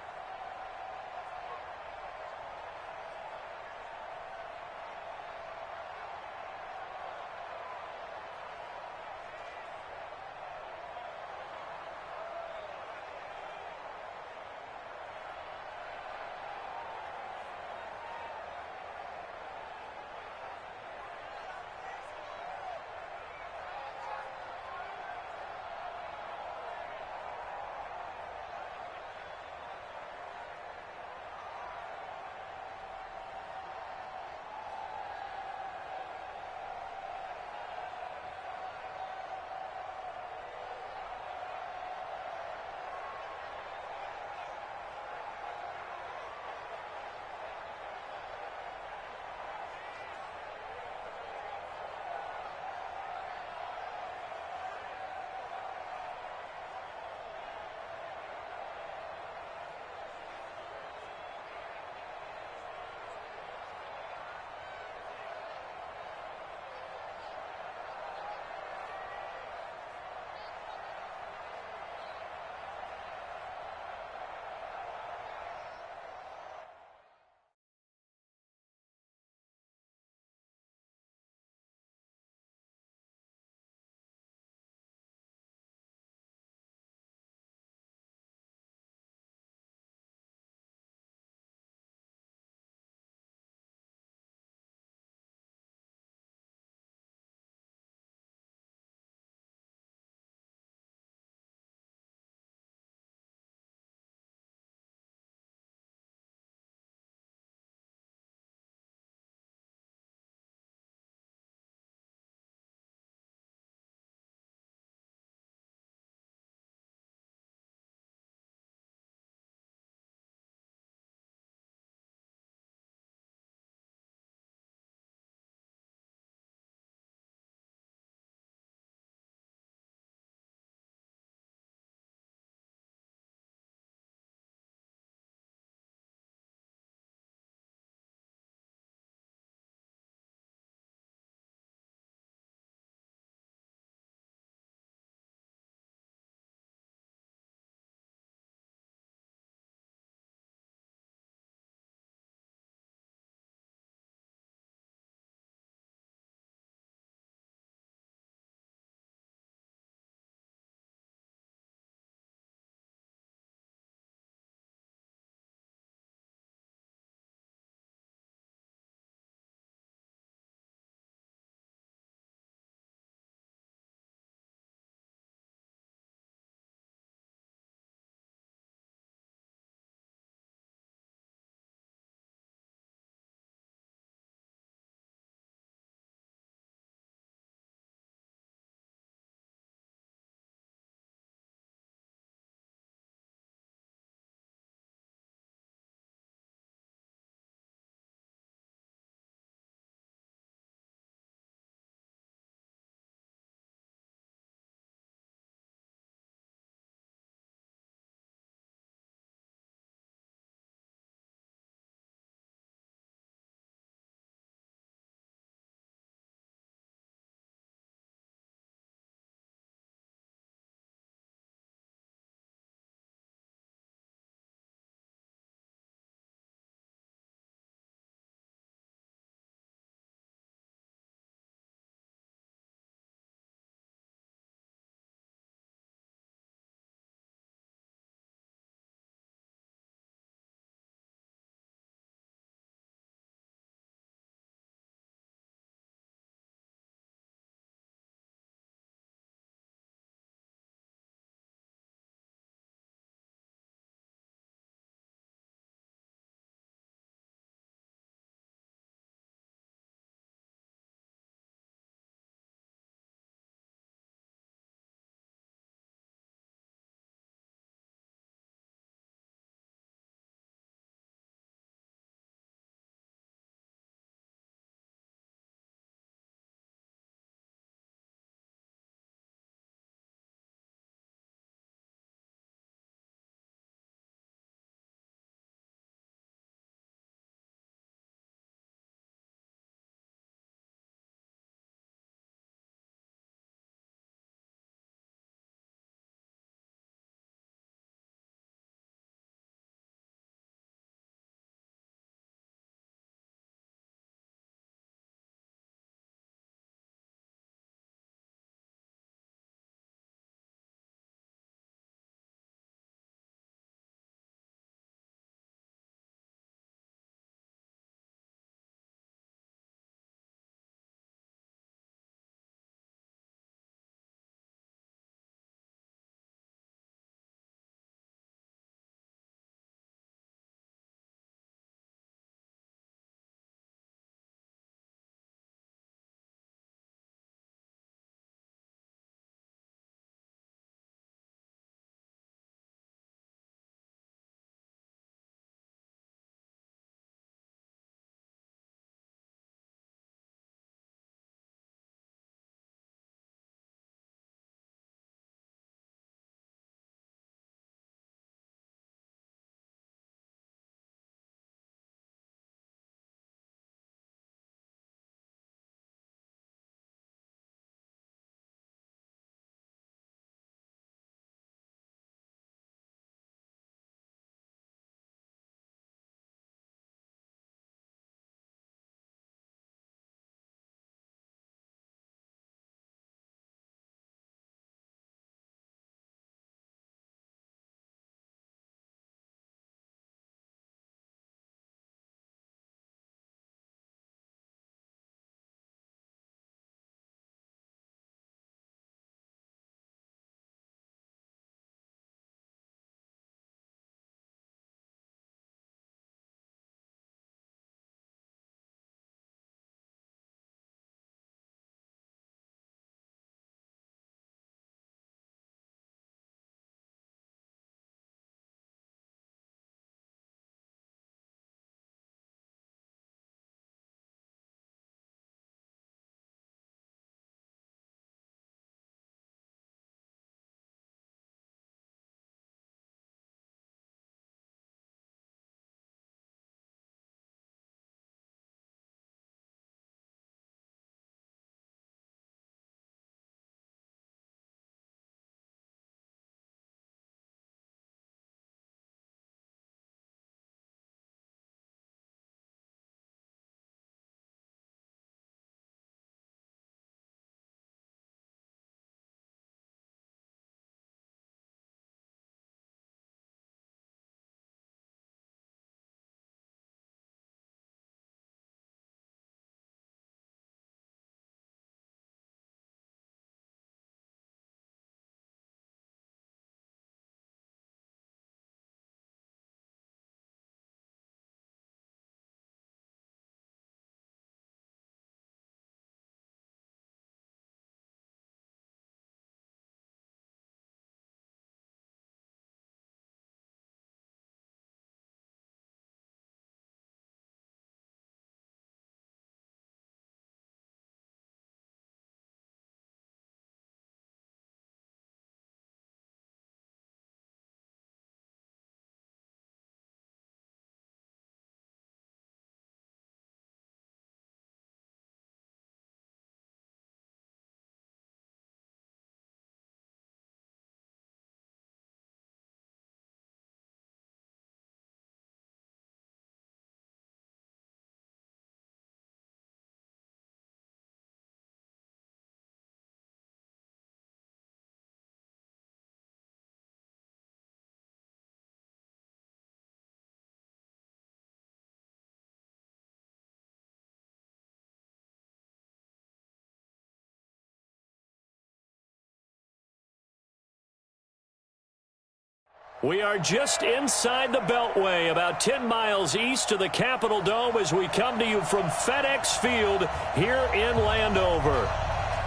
We are just inside the Beltway, about 10 miles east of the Capitol Dome as we come to you from FedEx Field here in Landover.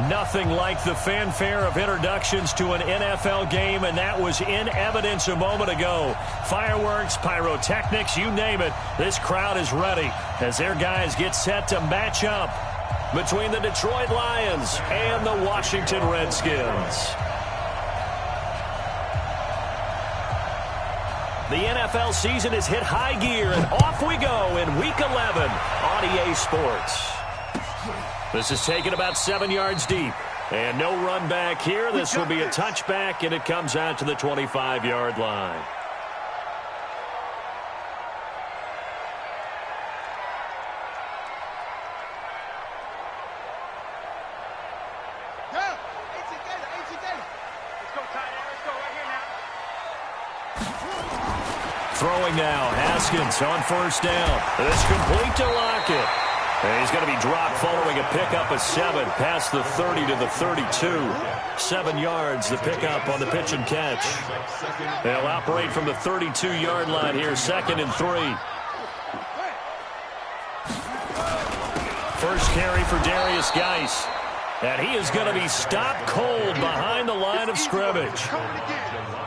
Nothing like the fanfare of introductions to an NFL game, and that was in evidence a moment ago. Fireworks, pyrotechnics, you name it, this crowd is ready as their guys get set to match up between the Detroit Lions and the Washington Redskins. The NFL season has hit high gear, and off we go in Week 11 on EA Sports. This is taken about 7 yards deep, and no run back here. This will be a touchback, and it comes out to the 25-yard line. Throwing now, Haskins on first down. It's complete to Lockett. And he's going to be dropped following a pickup of 7 past the 30 to the 32. 7 yards, the pickup on the pitch and catch. They'll operate from the 32-yard line here, 2nd and 3. First carry for Darius Geis. And he is going to be stopped cold behind the line of scrimmage.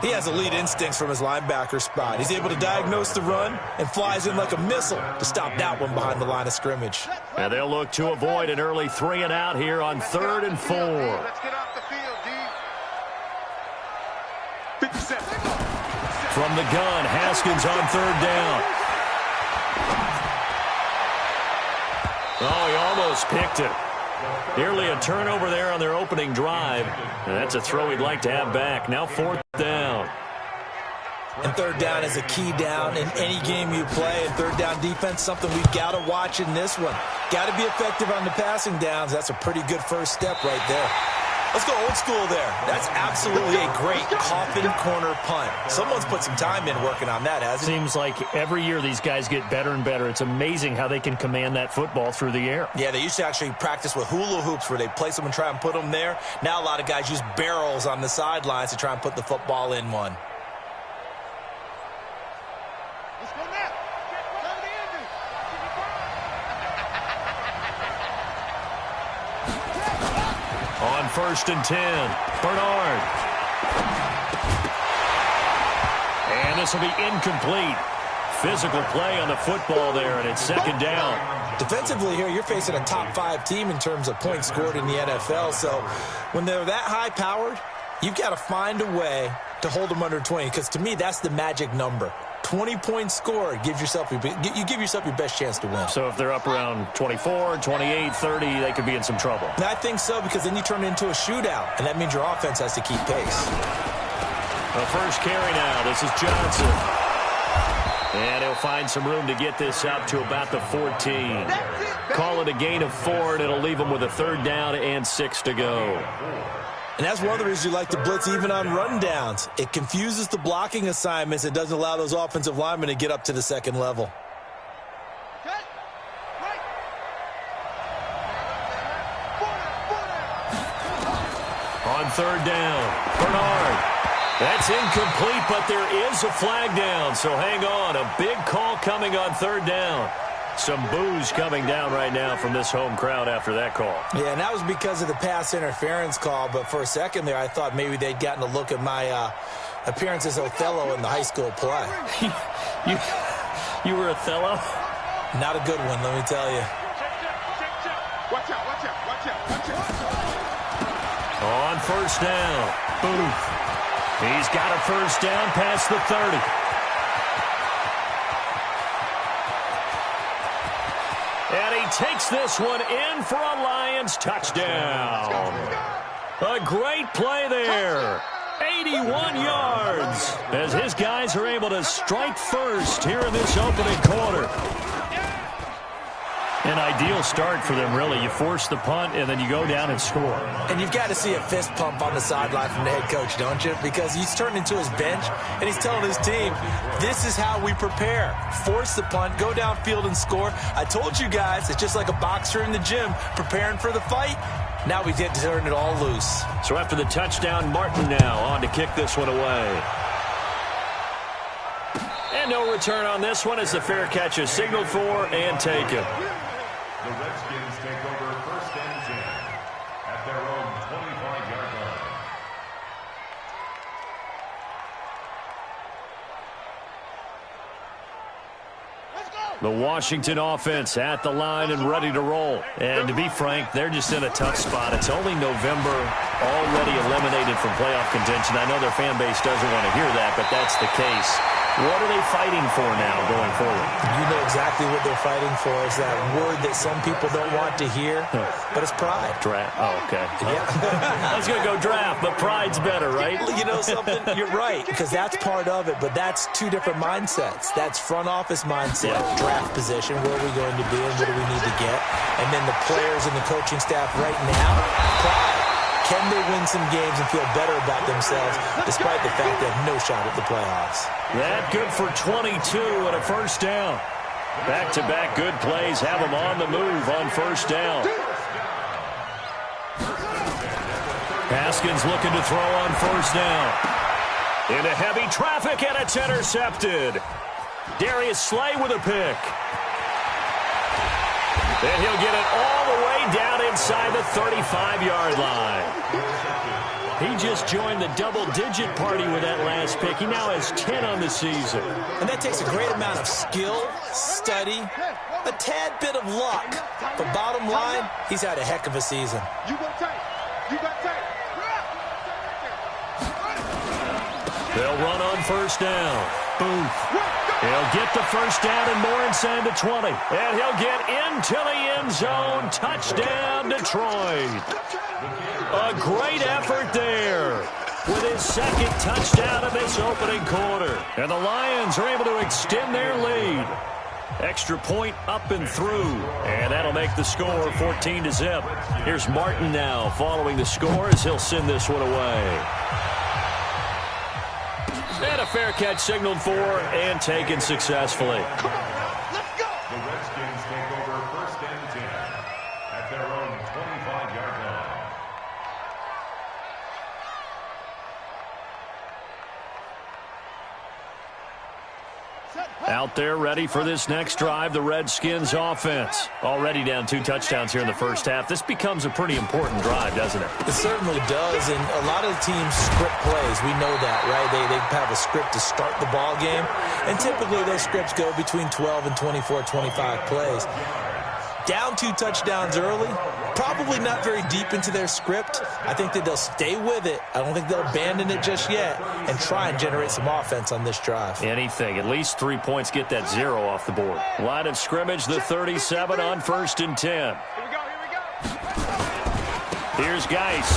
He has elite instincts from his linebacker spot. He's able to diagnose the run and flies in like a missile to stop that one behind the line of scrimmage. And they'll look to avoid an early 3 and out here on 3rd and 4. Let's get off the field, D. 57. From the gun, Haskins on 3rd down. Oh, he almost picked it. Nearly a turnover there on their opening drive. And that's a throw he'd like to have back. Now 4th down. And 3rd down is a key down in any game you play. And 3rd down defense, something we've got to watch in this one. Got to be effective on the passing downs. That's a pretty good first step right there. Let's go old school there. That's absolutely a great coffin corner punt. Someone's put some time in working on that, hasn't it? Seems like every year these guys get better and better. It's amazing how they can command that football through the air. Yeah, they used to actually practice with hula hoops where they place them and try and put them there. Now a lot of guys use barrels on the sidelines to try and put the football in one. On 1st and 10, Bernard. And this will be incomplete. Physical play on the football there, and it's 2nd down. Defensively here, you're facing a top 5 team in terms of points scored in the NFL. So when they're that high-powered, you've got to find a way to hold them under 20, because to me, that's the magic number. 20 points scored, you give yourself your best chance to win. So if they're up around 24, 28, 30, they could be in some trouble. And I think so, because then you turn it into a shootout, and that means your offense has to keep pace. The first carry now. This is Johnson. And he'll find some room to get this up to about the 14. Call it a gain of 4, and it'll leave them with a 3rd down and 6 to go. And that's one of the reasons you like to blitz even on rundowns. It confuses the blocking assignments. It doesn't allow those offensive linemen to get up to the 2nd level. On 3rd down, Bernard. That's incomplete, but there is a flag down. So hang on. A big call coming on 3rd down. Some boos coming down right now from this home crowd after that call. Yeah, and that was because of the pass interference call. But for a second there, I thought maybe they'd gotten a look at my appearance as Othello in the high school play. You were Othello? Not a good one, let me tell you. Watch out, watch out, watch out, watch out. On 1st down, Booth. He's got a 1st down past the 30. And he takes this one in for a Lions touchdown. A great play there. 81 yards as his guys are able to strike first here in this opening quarter. An ideal start for them, really. You force the punt, and then you go down and score. And you've got to see a fist pump on the sideline from the head coach, don't you? Because he's turned into his bench, and he's telling his team, this is how we prepare. Force the punt, go downfield and score. I told you guys, it's just like a boxer in the gym preparing for the fight. Now we get to turn it all loose. So after the touchdown, Martin now on to kick this one away. And no return on this one as the fair catch is signaled for and taken. The Redskins take over 1st and 10 at their own 25-yard line. The Washington offense at the line and ready to roll. And to be frank, they're just in a tough spot. It's only November, already eliminated from playoff contention. I know their fan base doesn't want to hear that, but that's the case. What are they fighting for now going forward? You know exactly what they're fighting for. Is that word that some people don't want to hear, but it's pride. Draft. Oh, okay. Yeah. I was going to go draft, but pride's better, right? You know something? You're right, because that's part of it, but that's two different mindsets. That's front office mindset, draft position, where are we going to be and what do we need to get? And then the players and the coaching staff right now, pride. Can they win some games and feel better about themselves despite the fact they have no shot at the playoffs? That good for 22 and a first down. Back-to-back good plays have them on the move on first down. Haskins looking to throw on first down. Into heavy traffic, and it's intercepted. Darius Slay with a pick. And he'll get it all the way down inside the 35-yard line. He just joined the double-digit party with that last pick. He now has 10 on the season. And that takes a great amount of skill, study, a tad bit of luck. But bottom line, he's had a heck of a season. You go tight. You got tight. They'll run on first down. Booth. He'll get the first down and more inside the 20. And he'll get into the end zone. Touchdown, Detroit. A great effort there with his second touchdown of this opening quarter. And the Lions are able to extend their lead. Extra point up and through. And that'll make the score 14-0. Here's Martin now following the score as he'll send this one away. And a fair catch signaled for and taken successfully. Come on, let's go. The Redskins take over 1st and 10 at their own 25-yard line. Out there ready for this next drive, the Redskins offense. Already down 2 touchdowns here in the first half. This becomes a pretty important drive, doesn't it? It certainly does, and a lot of teams script plays. We know that, right? They have a script to start the ball game, and typically those scripts go between 12 and 24, 25 plays. Down 2 touchdowns early, probably not very deep into their script. I think that they'll stay with it. I don't think they'll abandon it just yet and try and generate some offense on this drive. Anything. At least 3 points, get that 0 off the board. Line of scrimmage, the 37 on 1st and 10. Here we go. Here's Geis.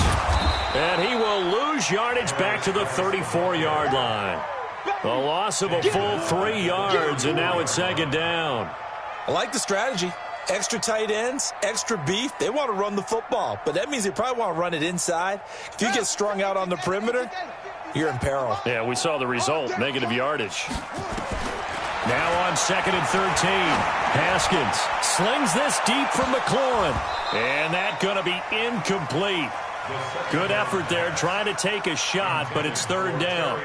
And he will lose yardage back to the 34-yard line. A loss of a full 3 yards, and now it's 2nd down. I like the strategy. Extra tight ends, extra beef. They want to run the football, but that means they probably want to run it inside. If you get strung out on the perimeter, you're in peril. Yeah, we saw the result, negative yardage. Now on 2nd and 13. Haskins slings this deep from McLaurin. And that's going to be incomplete. Good effort there, trying to take a shot, but it's 3rd down.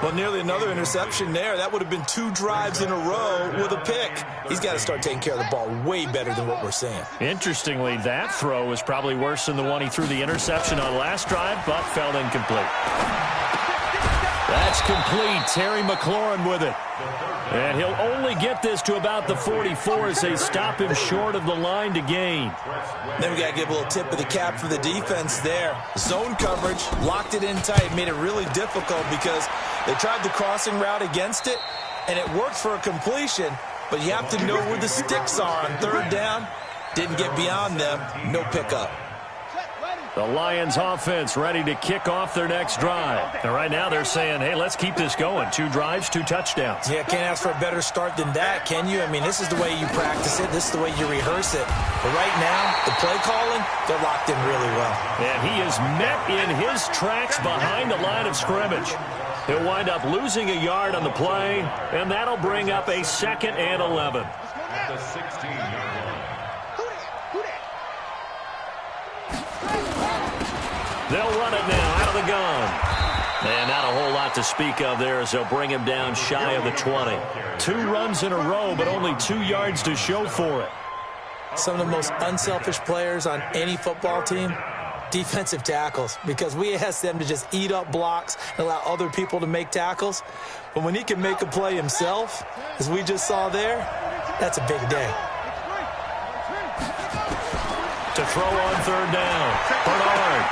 Well, nearly another interception there. That would have been 2 drives in a row with a pick. He's got to start taking care of the ball way better than what we're seeing. Interestingly, that throw was probably worse than the one he threw the interception on last drive, but fell incomplete. That's complete. Terry McLaurin with it. And he'll only get this to about the 44 as they stop him short of the line to gain. Then we got to give a little tip of the cap for the defense there. Zone coverage, locked it in tight, made it really difficult because they tried the crossing route against it, and it worked for a completion, but you have to know where the sticks are on 3rd down. Didn't get beyond them. No pickup. The Lions offense ready to kick off their next drive. And right now they're saying, hey, let's keep this going. 2 drives, 2 touchdowns. Yeah, can't ask for a better start than that, can you? I mean, this is the way you practice it. This is the way you rehearse it. But right now, the play calling, they're locked in really well. And he is met in his tracks behind the line of scrimmage. He'll wind up losing a yard on the play, and that'll bring up a 2nd and 11. At the 16-yard line. They'll run it now out of the gun. And not a whole lot to speak of there as they'll bring him down shy of the 20. 2 runs in a row, but only 2 yards to show for it. Some of the most unselfish players on any football team, defensive tackles, because we ask them to just eat up blocks and allow other people to make tackles. But when he can make a play himself, as we just saw there, that's a big day. To throw on 3rd down, Bernard.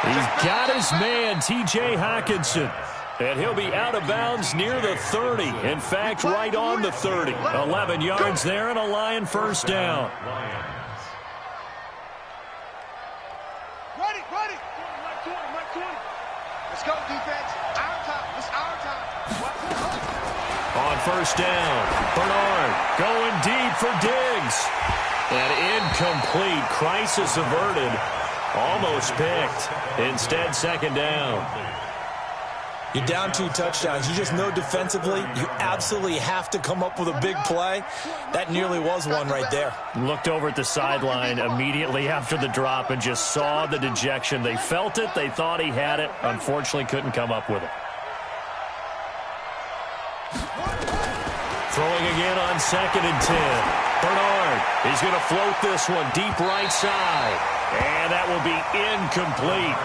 He's got his man, T.J. Hockenson. And he'll be out of bounds near the 30. In fact, right on the 30. 11 yards there and a Lion first down. Ready. Let's go, defense. Our time. It's our time. On 1st down, Bernard going deep for Diggs. And incomplete. Crisis averted. Almost picked. Instead, 2nd down. You're down 2 touchdowns. You just know defensively you absolutely have to come up with a big play. That nearly was one right there. Looked over at the sideline immediately after the drop and just saw the dejection. They felt it. They thought he had it. Unfortunately, couldn't come up with it. Throwing again on 2nd and 10. Bernard, he's going to float this one deep right side. And that will be incomplete.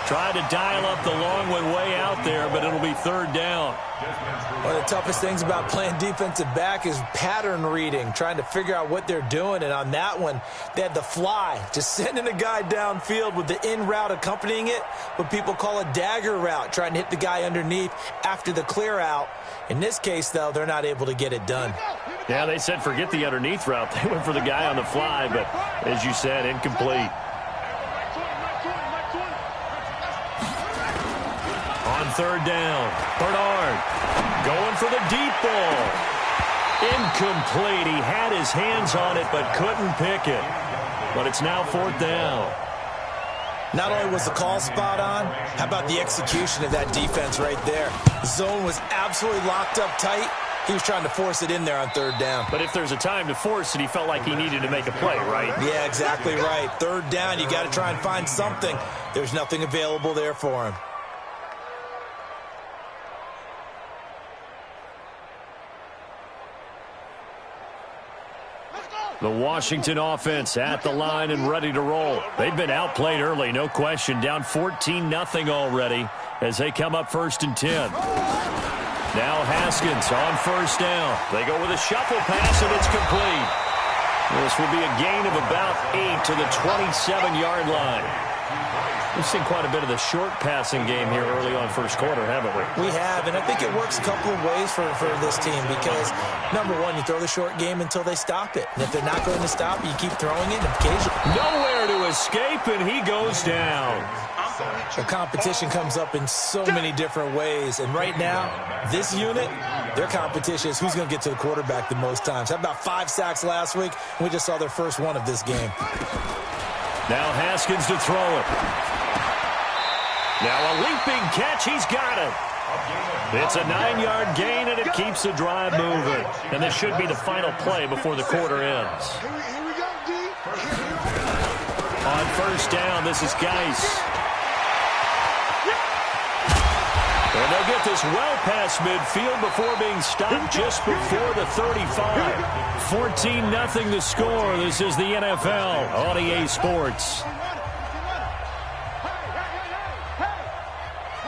Tried to dial up the long one way out there, but it'll be 3rd down. One of the toughest things about playing defensive back is pattern reading, trying to figure out what they're doing. And on that one, they had the fly, just sending a guy downfield with the in route accompanying it, what people call a dagger route, trying to hit the guy underneath after the clear out. In this case, though, they're not able to get it done. Yeah, they said forget the underneath route. They went for the guy on the fly, but as you said, incomplete. On 3rd down, Bernard going for the deep ball. Incomplete. He had his hands on it but couldn't pick it. But it's now 4th down. Not only was the call spot on, how about the execution of that defense right there? The zone was absolutely locked up tight. He was trying to force it in there on 3rd down. But if there's a time to force it, he felt like he needed to make a play, right? Yeah, exactly right. 3rd down, you got to try and find something. There's nothing available there for him. The Washington offense at the line and ready to roll. They've been outplayed early, no question. Down 14-0 already as they come up 1st and 10. Now Haskins on 1st down. They go with a shuffle pass, and it's complete. This will be a gain of about 8 to the 27-yard line. We've seen quite a bit of the short passing game here early on 1st quarter, haven't we? We have, and I think it works a couple of ways for this team because, number one, you throw the short game until they stop it. And if they're not going to stop it, you keep throwing it. And occasionally, nowhere to escape, and he goes down. The competition comes up in so many different ways. And right now, this unit, their competition is who's going to get to the quarterback the most times. How about 5 sacks last week? We just saw their first one of this game. Now Haskins to throw it. Now a leaping catch. He's got it. It's a 9-yard gain, and it keeps the drive moving. And this should be the final play before the quarter ends. Here we go, D. On 1st down, this is Geis. And they'll get this well past midfield before being stopped just before the 35. 14-0 the score. This is the NFL on EA Sports.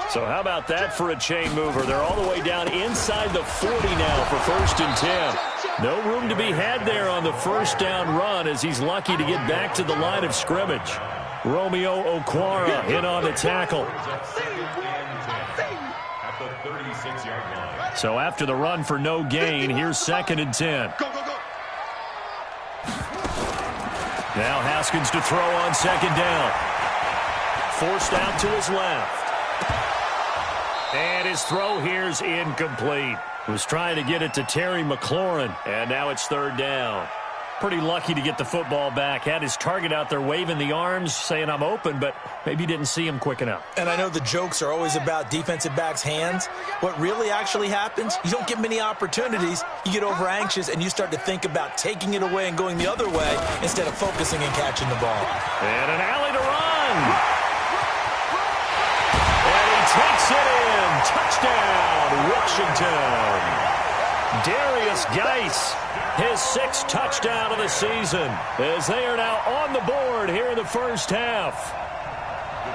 So how about that for a chain mover? They're all the way down inside the 40 now for 1st and 10. No room to be had there on the 1st down run as he's lucky to get back to the line of scrimmage. Romeo Okwara in on the tackle. So after the run for no gain, here's 2nd and 10. Now Haskins to throw on 2nd down. Forced out to his left. And his throw here's incomplete. Was trying to get it to Terry McLaurin. And now it's 3rd down. Pretty lucky to get the football back. Had his target out there waving the arms, saying I'm open, but maybe didn't see him quick enough. And I know the jokes are always about defensive backs' hands. What really actually happens, you don't get many opportunities. You get over anxious, and you start to think about taking it away and going the other way instead of focusing and catching the ball. And an alley to run. And he takes it in. touchdown, Washington. Darius Geis, his 6th touchdown of the season, as they are now on the board here in the first half.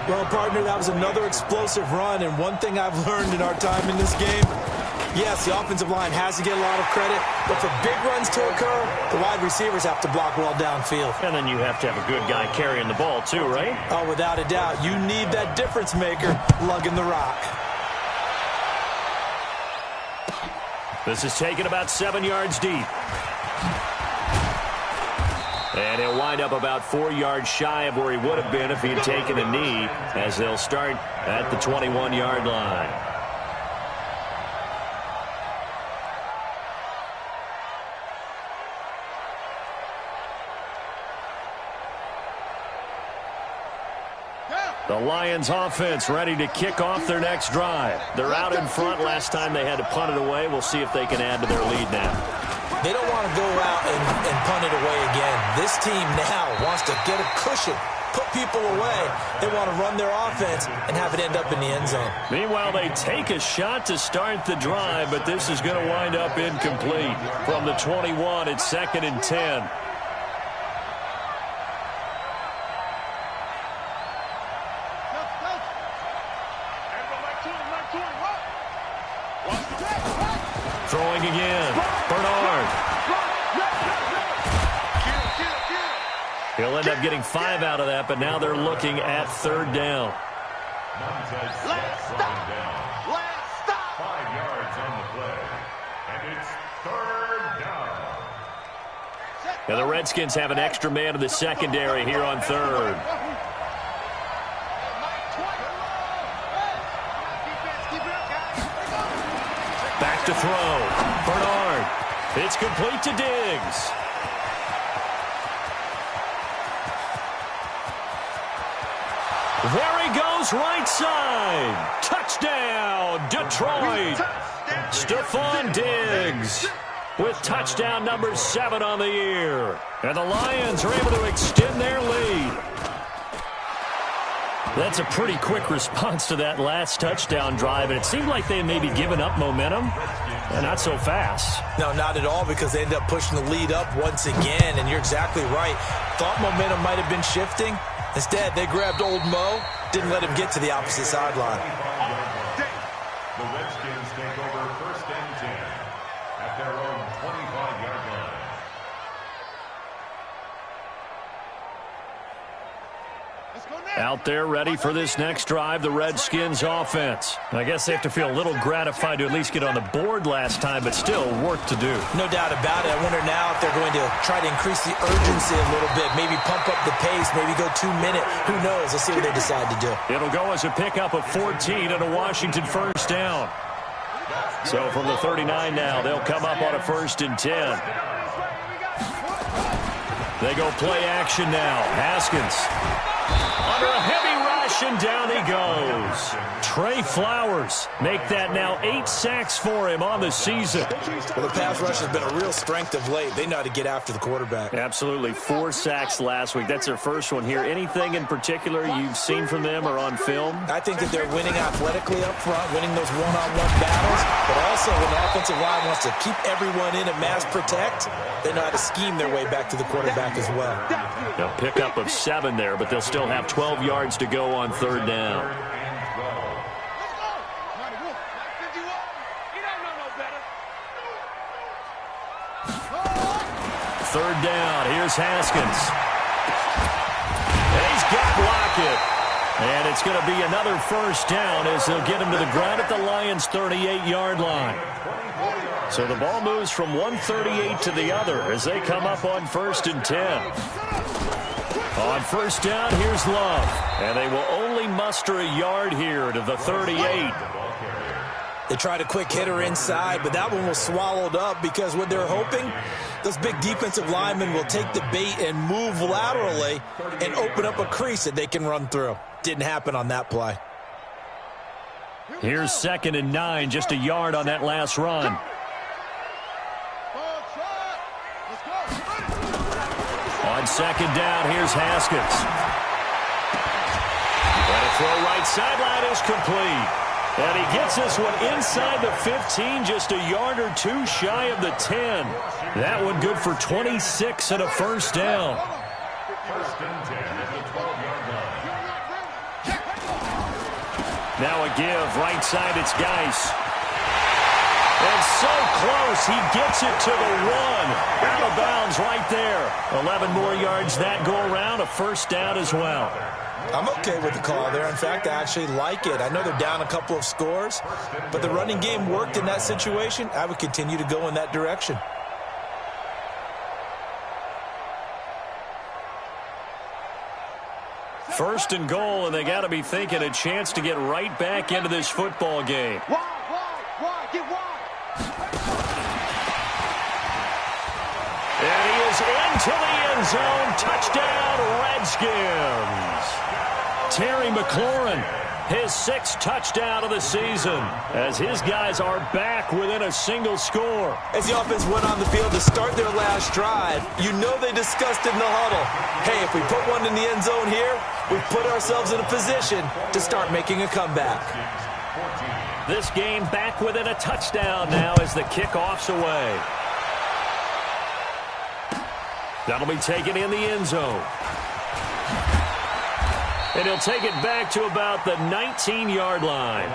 Well, partner, that was another explosive run, and one thing I've learned in our time in this game, yes, the offensive line has to get a lot of credit, but for big runs to occur, the wide receivers have to block well downfield. And then you have to have a good guy carrying the ball too, right? Oh, without a doubt. You need that difference maker lugging the rock. This is taken about 7 yards deep. And he'll wind up about 4 yards shy of where he would have been if he had taken a knee, as they'll start at the 21-yard line. The Lions offense ready to kick off their next drive. They're out in front. Last time they had to punt it away. We'll see if they can add to their lead now. They don't want to go out and punt it away again. This team now wants to get a cushion, put people away. They want to run their offense and have it end up in the end zone. Meanwhile, they take a shot to start the drive, but this is going to wind up incomplete. From the 21, it's 2nd and 10. Throwing again. Bernard. He'll end up getting 5 out of that, but now they're looking at 3rd down. Let's stop. 5 yards on the play. And it's 3rd down. Now the Redskins have an extra man in the secondary here on 3rd. Back to throw. Bernard. It's complete to Diggs. There he goes, right side. Touchdown, Detroit. Stephon Diggs with touchdown number 7 on the year. And the Lions are able to extend their lead. That's a pretty quick response to that last touchdown drive, and it seemed like they had maybe given up momentum. Not so fast. No, not at all, because they ended up pushing the lead up once again, and you're exactly right. Thought momentum might have been shifting. Instead, they grabbed old Mo, didn't let him get to the opposite sideline. The Redskins take over 1st and 10 at their own 25-yard line. Out there ready for this next drive, the Redskins offense. I guess they have to feel a little gratified to at least get on the board last time, but still work to do. No doubt about it. I wonder now if they're going to try to increase the urgency a little bit, maybe pump up the pace, maybe go 2-minute. Who knows? Let's see what they decide to do. It'll go as a pickup of 14 and a Washington 1st down. So from the 39 now, they'll come up on a 1st and 10. They go play action now. Haskins. Under a heavy rush, and down he goes. Trey Flowers make that now 8 sacks for him on the season. Well, the pass rush has been a real strength of late. They know how to get after the quarterback. Absolutely. 4 sacks last week. That's their first one here. Anything in particular you've seen from them or on film? I think that they're winning athletically up front, winning those one-on-one battles, but also when the offensive line wants to keep everyone in and mass protect, they know how to scheme their way back to the quarterback as well. They'll pick up of 7 there, but they'll still have 12 yards to go on 3rd down. Third down. Here's Haskins. And he's got Lockett. And it's going to be another 1st down as they'll get him to the ground at the Lions' 38-yard line. So the ball moves from one 38 to the other as they come up on 1st and 10. On 1st down, here's Love. And they will only muster a yard here to the 38. They tried a quick hitter inside, but that one was swallowed up because what they're hoping, those big defensive linemen will take the bait and move laterally and open up a crease that they can run through. Didn't happen on that play. Here's 2nd and 9, just a yard on that last run. On 2nd down, here's Haskins. And a throw right sideline is complete. And he gets this one inside the 15, just a yard or two shy of the 10. That one good for 26 and a first down. First and 10 at the 12-yard line. Now a give, right side, it's Geis. And so close, he gets it to the 1. Out of bounds right there. 11 more yards that go around, a first down as well. I'm okay with the call there. In fact, I actually like it. I know they're down a couple of scores, but the running game worked in that situation. I would continue to go in that direction. First and goal, and they got to be thinking a chance to get right back into this football game. Wide, get wide. And he is into the end zone. Touchdown, Redskins. Terry McLaurin, his 6th touchdown of the season, as his guys are back within a single score. As the offense went on the field to start their last drive, you know they discussed in the huddle. Hey, if we put one in the end zone here, we put ourselves in a position to start making a comeback. This game back within a touchdown now as the kickoff's away. That'll be taken in the end zone. And he'll take it back to about the 19-yard line.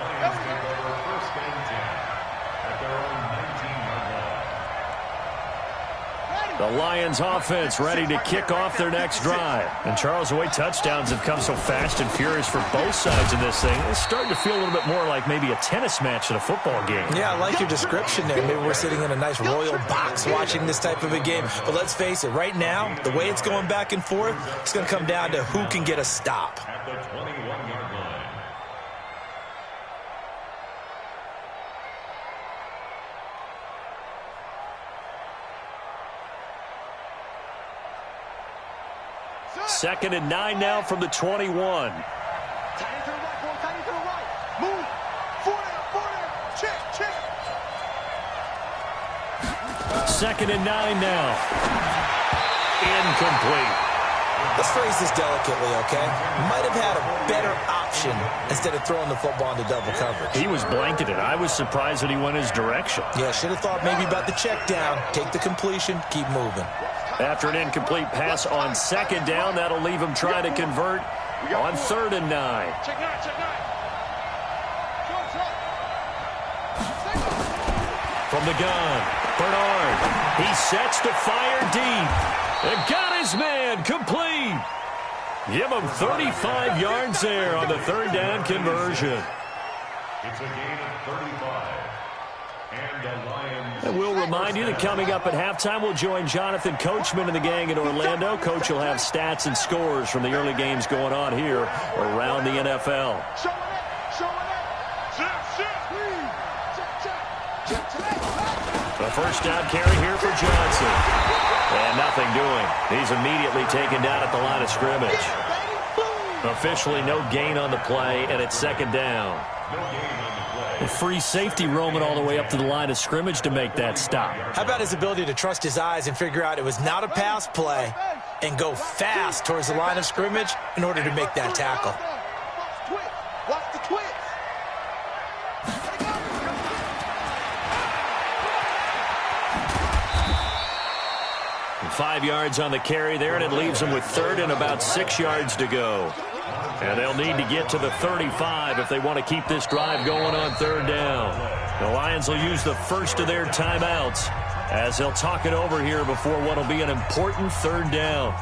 The Lions offense ready to kick off their next drive. And Charles, the way touchdowns have come so fast and furious for both sides of this thing, it's starting to feel a little bit more like maybe a tennis match at a football game. Yeah, I like your description there. Maybe we're sitting in a nice royal box watching this type of a game. But let's face it, right now, the way it's going back and forth, it's going to come down to who can get a stop. At the 21-yard line. Second and 9 now from the 21. Tight to the right, boy. Tight to the right. Move. Forward. Check. Second and 9 now. Incomplete. Let's phrase this delicately, okay? Might have had a better option instead of throwing the football into double coverage. He was blanketed. I was surprised that he went his direction. Yeah, should have thought maybe about the check down, take the completion, keep moving. After an incomplete pass on second down, that'll leave him trying to convert on 3rd and 9. Check nine. From the gun, Bernard. He sets to fire deep. And got his man complete. Give him 35 yards there on the 3rd down conversion. It's a gain of 35. And the Lions. And we'll remind you that coming up at halftime, we'll join Jonathan Coachman and the gang in Orlando. Coach will have stats and scores from the early games going on here around the NFL. A first down carry here for Johnson. And nothing doing. He's immediately taken down at the line of scrimmage. Officially no gain on the play, and it's 2nd down. No gain on the play. A free safety roaming all the way up to the line of scrimmage to make that stop. How about his ability to trust his eyes and figure out it was not a pass play and go fast towards the line of scrimmage in order to make that tackle? Watch the twist. 5 yards on the carry there, and it leaves them with 3rd and about 6 yards to go. And they'll need to get to the 35 if they want to keep this drive going on 3rd down. The Lions will use the first of their timeouts as they'll talk it over here before what will be an important 3rd down.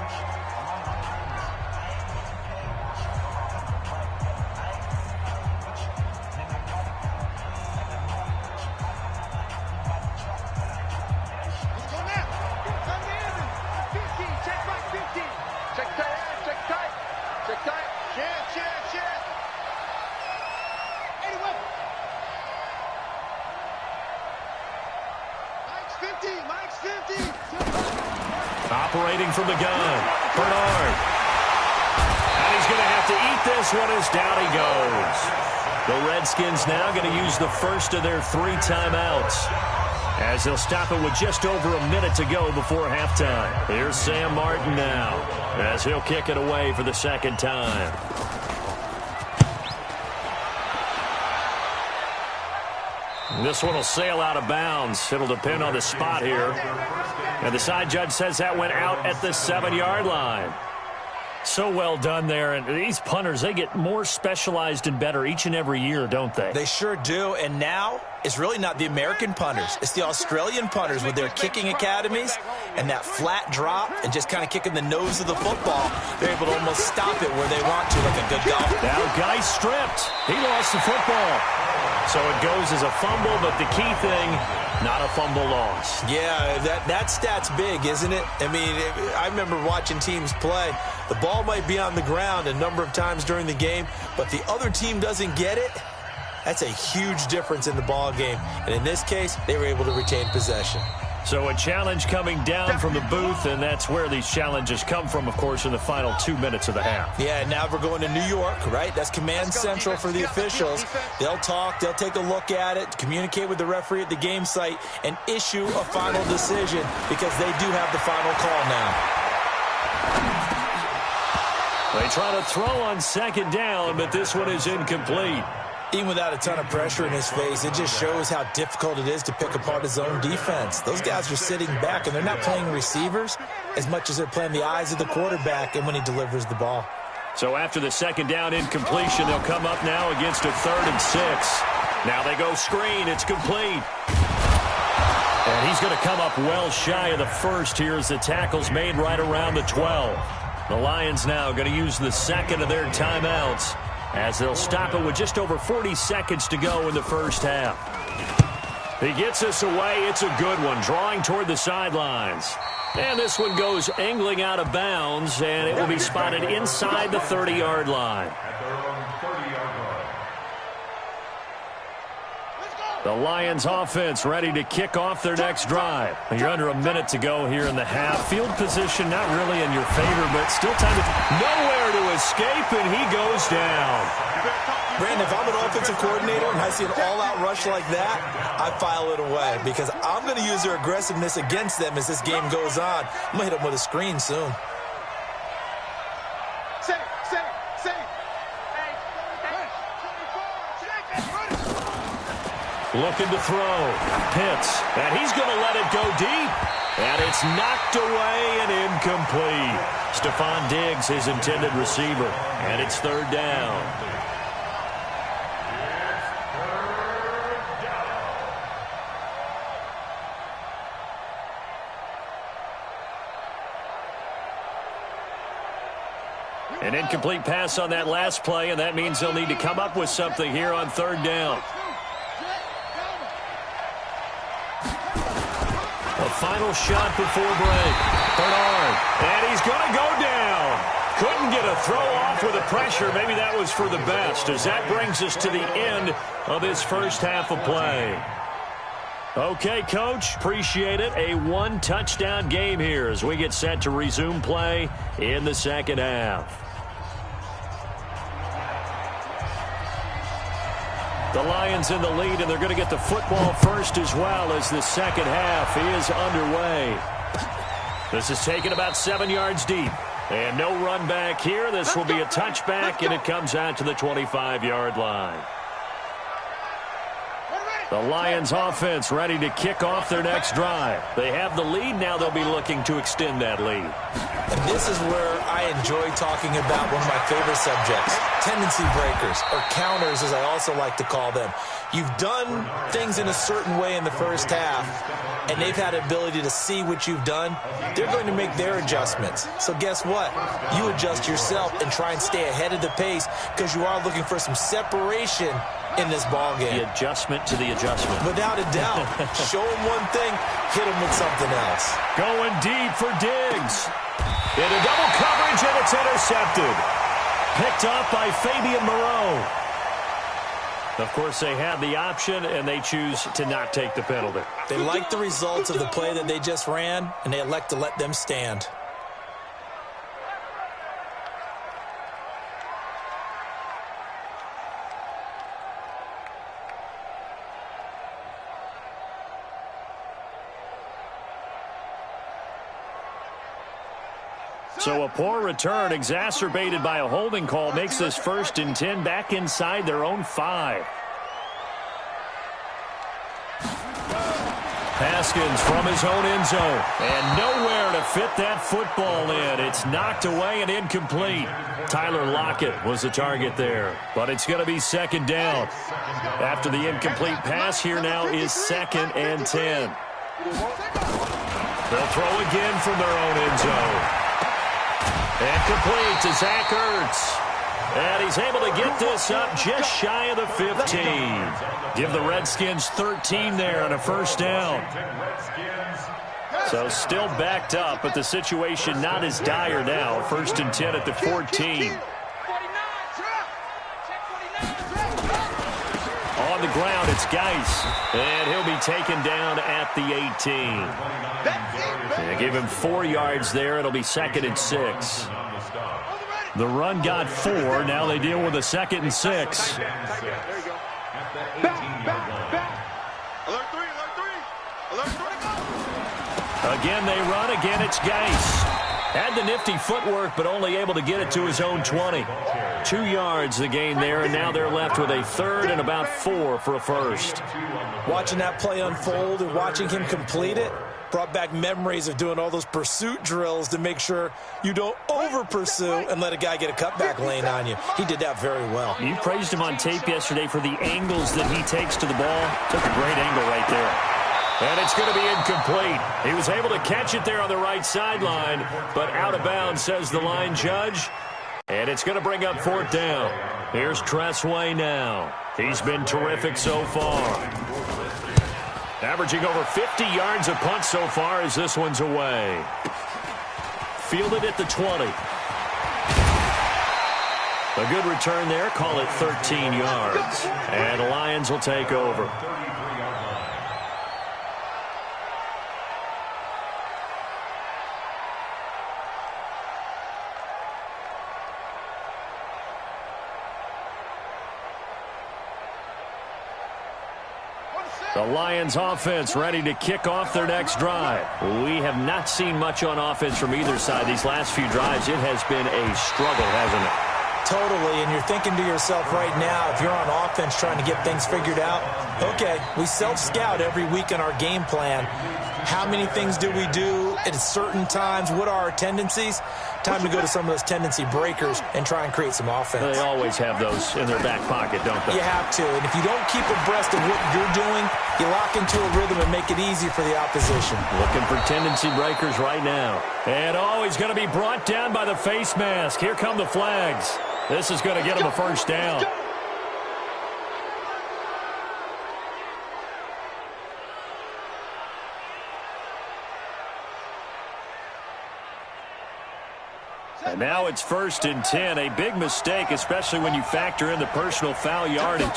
Operating from the gun, Bernard. And he's going to have to eat this one as down he goes. The Redskins now going to use the first of their 3 timeouts as they'll stop it with just over a minute to go before halftime. Here's Sam Martin now as he'll kick it away for the 2nd time. This one will sail out of bounds. It'll depend on the spot here. And the side judge says that went out at the 7-yard line. So well done there. And these punters, they get more specialized and better each and every year, don't they? They sure do. And now it's really not the American punters. It's the Australian punters with their kicking academies and that flat drop and just kind of kicking the nose of the football. They're able to almost stop it where they want to, like a good golf. Now Geist stripped. He lost the football. So it goes as a fumble, but the key thing, not a fumble loss. Yeah, that stat's big, isn't it? I mean, I remember watching teams play. The ball might be on the ground a number of times during the game, but the other team doesn't get it. That's a huge difference in the ball game. And in this case, they were able to retain possession. So a challenge coming down from the booth, and that's where these challenges come from, of course, in the final 2 minutes of the half. Yeah, now we're going to New York, right? That's command central for the officials. They'll talk, they'll take a look at it, communicate with the referee at the game site, and issue a final decision because they do have the final call now. They try to throw on second down, but this one is incomplete. Even without a ton of pressure in his face, it just shows how difficult it is to pick apart his own defense. Those guys are sitting back, and they're not playing receivers as much as they're playing the eyes of the quarterback and when he delivers the ball. So after the second down incompletion, they'll come up now against a 3rd and 6. Now they go screen. It's complete. And he's going to come up well shy of the first here as the tackle's made right around the 12. The Lions now going to use the second of their timeouts as they'll stop it with just over 40 seconds to go in the first half. He gets us away. It's a good one, drawing toward the sidelines. And this one goes angling out of bounds, and it will be spotted inside the 30-yard line. The Lions offense ready to kick off their next drive. You're under a minute to go here in the half. Field position not really in your favor, but still time to... Nowhere to escape, and he goes down. Brandon, if I'm an offensive coordinator and I see an all-out rush like that, I file it away because I'm going to use their aggressiveness against them as this game goes on. I'm going to hit them with a screen soon. Looking to throw. Pitts. And he's going to let it go deep. And it's knocked away and incomplete. Stephon Diggs, his intended receiver. And it's 3rd down. An incomplete pass on that last play, and that means they'll need to come up with something here on 3rd down. The final shot before break. Bernard. And he's going to go down. Couldn't get a throw off with the pressure. Maybe that was for the best, as that brings us to the end of this first half of play. Okay, Coach, appreciate it. A 1-touchdown game here as we get set to resume play in the second half. The Lions in the lead, and they're going to get the football first as well as the second half is underway. This is taken about 7 yards deep. And no run back here. This will be a touchback, and it comes out to the 25-yard line. The Lions offense ready to kick off their next drive. They have the lead. Now they'll be looking to extend that lead. And this is where I enjoy talking about one of my favorite subjects, tendency breakers, or counters as I also like to call them. You've done things in a certain way in the first half, and they've had the ability to see what you've done. They're going to make their adjustments. So guess what? You adjust yourself and try and stay ahead of the pace because you are looking for some separation in this ball game. The adjustment to the adjustment. Without a doubt. Show them one thing, hit them with something else. Going deep for Diggs. Into double coverage, and it's intercepted. Picked up by Fabian Moreau. Of course, they have the option, and they choose to not take the penalty. They like the results of the play that they just ran, and they elect to let them stand. So a poor return exacerbated by a holding call makes this 1st and 10 back inside their own 5. Haskins from his own end zone. And nowhere to fit that football in. It's knocked away and incomplete. Tyler Lockett was the target there. But it's going to be second down. After the incomplete pass, here now is 2nd and 10. They'll throw again from their own end zone. And complete to Zach Ertz. And he's able to get this up just shy of the 15. Give the Redskins 13 there on a first down. So still backed up, but the situation not as dire now. 1st and 10 at the 14. On the ground, it's Geis. And he'll be taken down at the 18. They give him 4 yards there. It'll be 2nd and 6. The run got 4. Now they deal with a 2nd and 6. Again, they run. Again, it's Geis. Had the nifty footwork, but only able to get it to his own 20. 2 yards the gain there, and now they're left with a 3rd and about 4 for a first. Watching that play unfold and watching him complete it brought back memories of doing all those pursuit drills to make sure you don't over-pursue and let a guy get a cutback lane on you. He did that very well. You praised him on tape yesterday for the angles that he takes to the ball. Took a great angle right there. And it's going to be incomplete. He was able to catch it there on the right sideline, but out of bounds, says the line judge. And it's going to bring up 4th down. Here's Tressway now. He's been terrific so far. Averaging over 50 yards a punt so far as this one's away. Fielded at the 20. A good return there. Call it 13 yards. And the Lions will take over. The Lions offense ready to kick off their next drive. We have not seen much on offense from either side. These last few drives, it has been a struggle, hasn't it? Totally, and you're thinking to yourself right now, if you're on offense trying to get things figured out, okay, we self-scout every week in our game plan. How many things do we do at certain times? What are our tendencies? Time to go to some of those tendency breakers and try and create some offense. They always have those in their back pocket, don't they? You have to, and if you don't keep abreast of what you're doing, you lock into a rhythm and make it easy for the opposition. Looking for tendency breakers right now. And he's going to be brought down by the face mask. Here come the flags. This is going to get him a first down. And now it's 1st and 10. A big mistake, especially when you factor in the personal foul yardage. And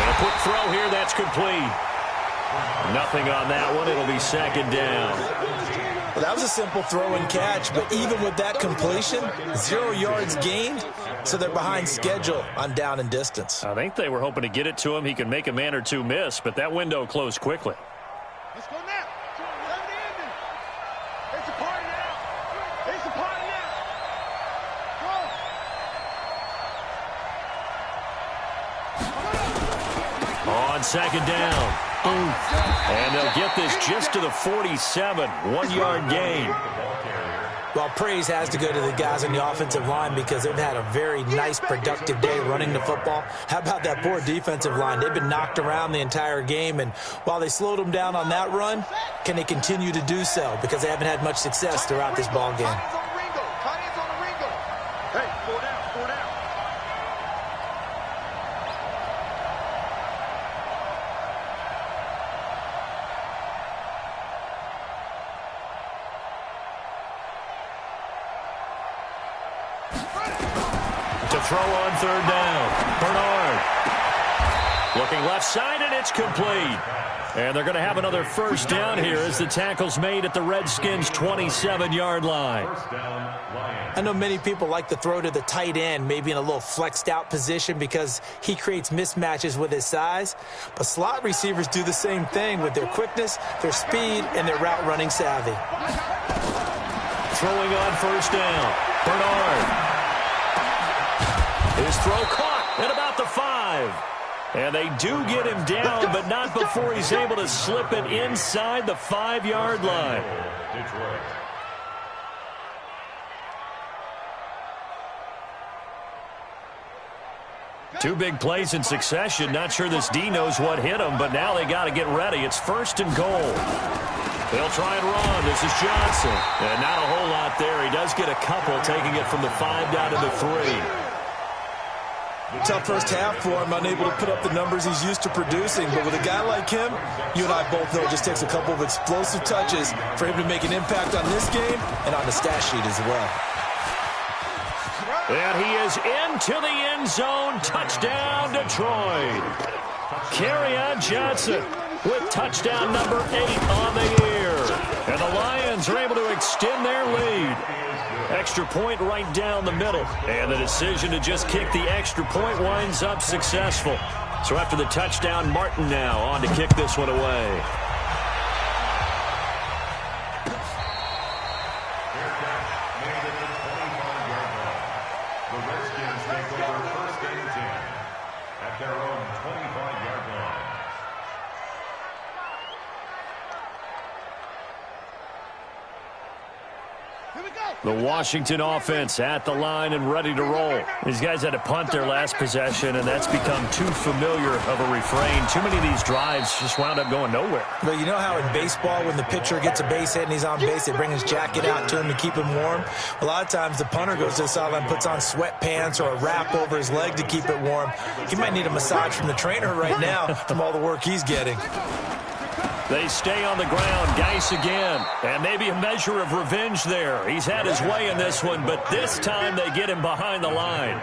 a quick throw here, that's complete. Nothing on that one. It'll be 2nd down. Well, that was a simple throw and catch, but even with that completion, 0 yards gained, so they're behind schedule on down and distance. I think they were hoping to get it to him. He could make a man or two miss, but that window closed quickly. Let's go now. It's a party now. It's a party now. On 2nd down. And they'll get this just to the 47. 1 yard gain. Well, praise has to go to the guys on the offensive line because they've had a very nice, productive day running the football. How about that poor defensive line? They've been knocked around the entire game, and while they slowed them down on that run, can they continue to do so? Because they haven't had much success throughout this ball game. Hey, 4 down, 4 down. To throw on 3rd down. Bernard. Looking left side, and it's complete. And they're going to have another first down here as the tackle's made at the Redskins' 27-yard line. I know many people like to throw to the tight end, maybe in a little flexed out position because he creates mismatches with his size. But slot receivers do the same thing with their quickness, their speed, and their route running savvy. Throwing on 1st down. Bernard. His throw caught at about the 5. And they do get him down, but not before he's able to slip it inside the 5-yard line. Detroit. Two big plays in succession. Not sure this D knows what hit him, but now they got to get ready. It's 1st and goal. They'll try and run. This is Johnson. And not a whole lot there. He does get a couple, taking it from the 5 down to the 3. Tough first half for him, unable to put up the numbers he's used to producing. But with a guy like him, you and I both know it just takes a couple of explosive touches for him to make an impact on this game and on the stat sheet as well. And he is into the end zone. Touchdown, Detroit. Kerryon Johnson with touchdown number 8 on the year. And the Lions are able to extend their lead. Extra point right down the middle. And the decision to just kick the extra point winds up successful. So after the touchdown, Martin now on to kick this one away. The Washington offense at the line and ready to roll. These guys had to punt their last possession, and that's become too familiar of a refrain. Too many of these drives just wound up going nowhere. But you know how in baseball, when the pitcher gets a base hit and he's on base, they bring his jacket out to him to keep him warm? A lot of times the punter goes to the sideline, puts on sweatpants or a wrap over his leg to keep it warm. He might need a massage from the trainer right now from all the work he's getting. They stay on the ground. Geis again. And maybe a measure of revenge there. He's had his way in this one, but this time they get him behind the line.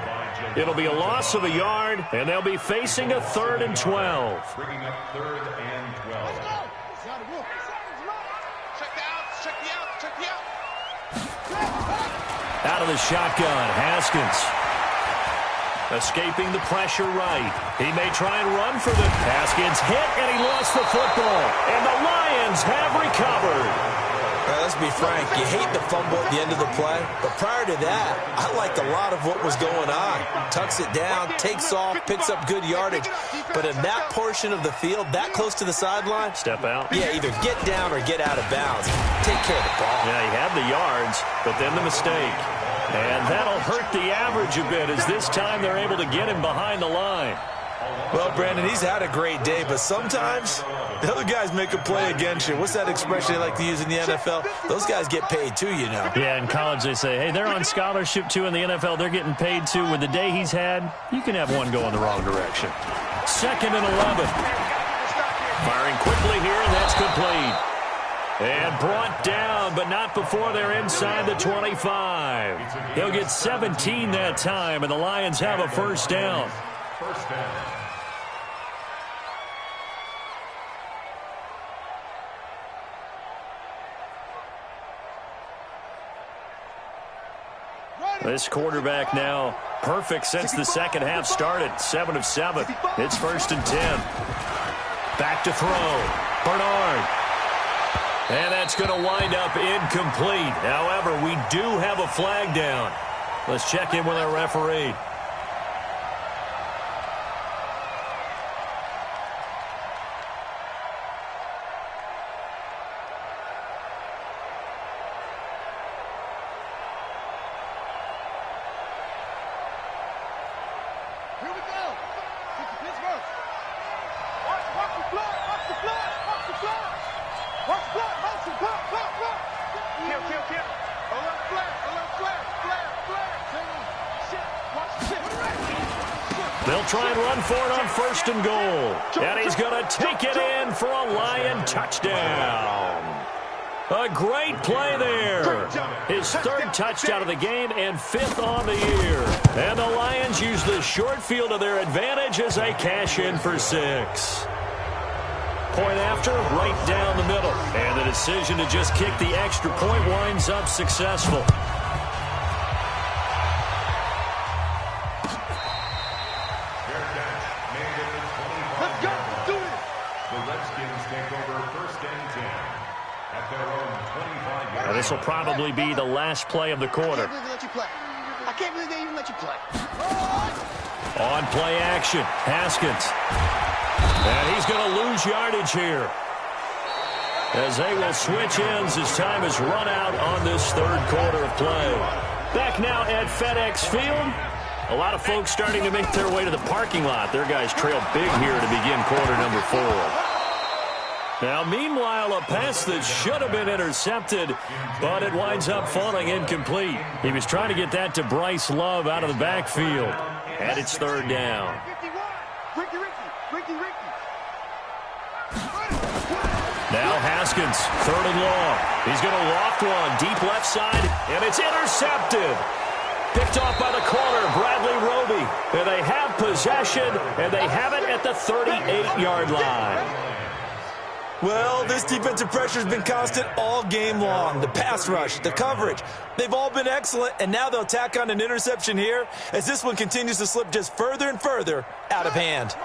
It'll be a loss of a yard, and they'll be facing a 3rd and 12. Bringing up 3rd and 12. Out of the shotgun, Haskins. Escaping the pressure right. He may try and run for the Haskins hit, and he lost the football. And the Lions have recovered. Let's be frank, you hate the fumble at the end of the play, but prior to that, I liked a lot of what was going on. Tucks it down, takes off, picks up good yardage. But in that portion of the field, that close to the sideline, step out. Yeah, either get down or get out of bounds. Take care of the ball. Yeah, he had the yards, but then the mistake. And that'll hurt the average a bit as this time they're able to get him behind the line. Well, Brandon, he's had a great day, but sometimes the other guys make a play against you. What's that expression they like to use in the NFL? Those guys get paid too, you know. Yeah, in college they say, hey, they're on scholarship too. In the NFL, they're getting paid too. With the day he's had, you can have one go in the wrong direction. 2nd and 11. Firing quickly here, and that's complete. And brought down, but not before they're inside the 25. He'll get 17 that time, and the Lions have a 1st down. 1st down. This quarterback now perfect since the second half started. 7 of 7. It's 1st and 10. Back to throw. Bernard. And that's going to wind up incomplete. However, we do have a flag down. Let's check in with our referee. Here we go. Pittsburgh. Watch the blood. Watch the blood. Watch the blood. Watch blood. Motion. Blood. Kill. Alert flag. Shit. Watch the shit. They'll try and run for it on 1st and goal. And he's going to take it in for a Lion touchdown. A great play there. His 3rd touchdown of the game and 5th on the year. And the Lions use the short field to their advantage as they cash in for 6. Point after, right down the middle. And the decision to just kick the extra point winds up successful. Let's go. Do it. The Redskins take over 1st and 10 at their own 25-yard line. This will probably be the last play of the quarter. I can't believe they even let you play. On play action, Haskins. And he's going to lose yardage here, as they will switch ends as time is run out on this third quarter of play. Back now at FedEx Field. A lot of folks starting to make their way to the parking lot. Their guys trail big here to begin quarter number 4. Now, meanwhile, a pass that should have been intercepted, but it winds up falling incomplete. He was trying to get that to Bryce Love out of the backfield. And it's third down. Now Haskins, third and long. He's going to loft one deep left side, and it's intercepted. Picked off by the corner, Bradley Roby. And they have possession, and they have it at the 38-yard line. Well, this defensive pressure has been constant all game long. The pass rush, the coverage, they've all been excellent, and now they'll tack on an interception here as this one continues to slip just further and further out of hand.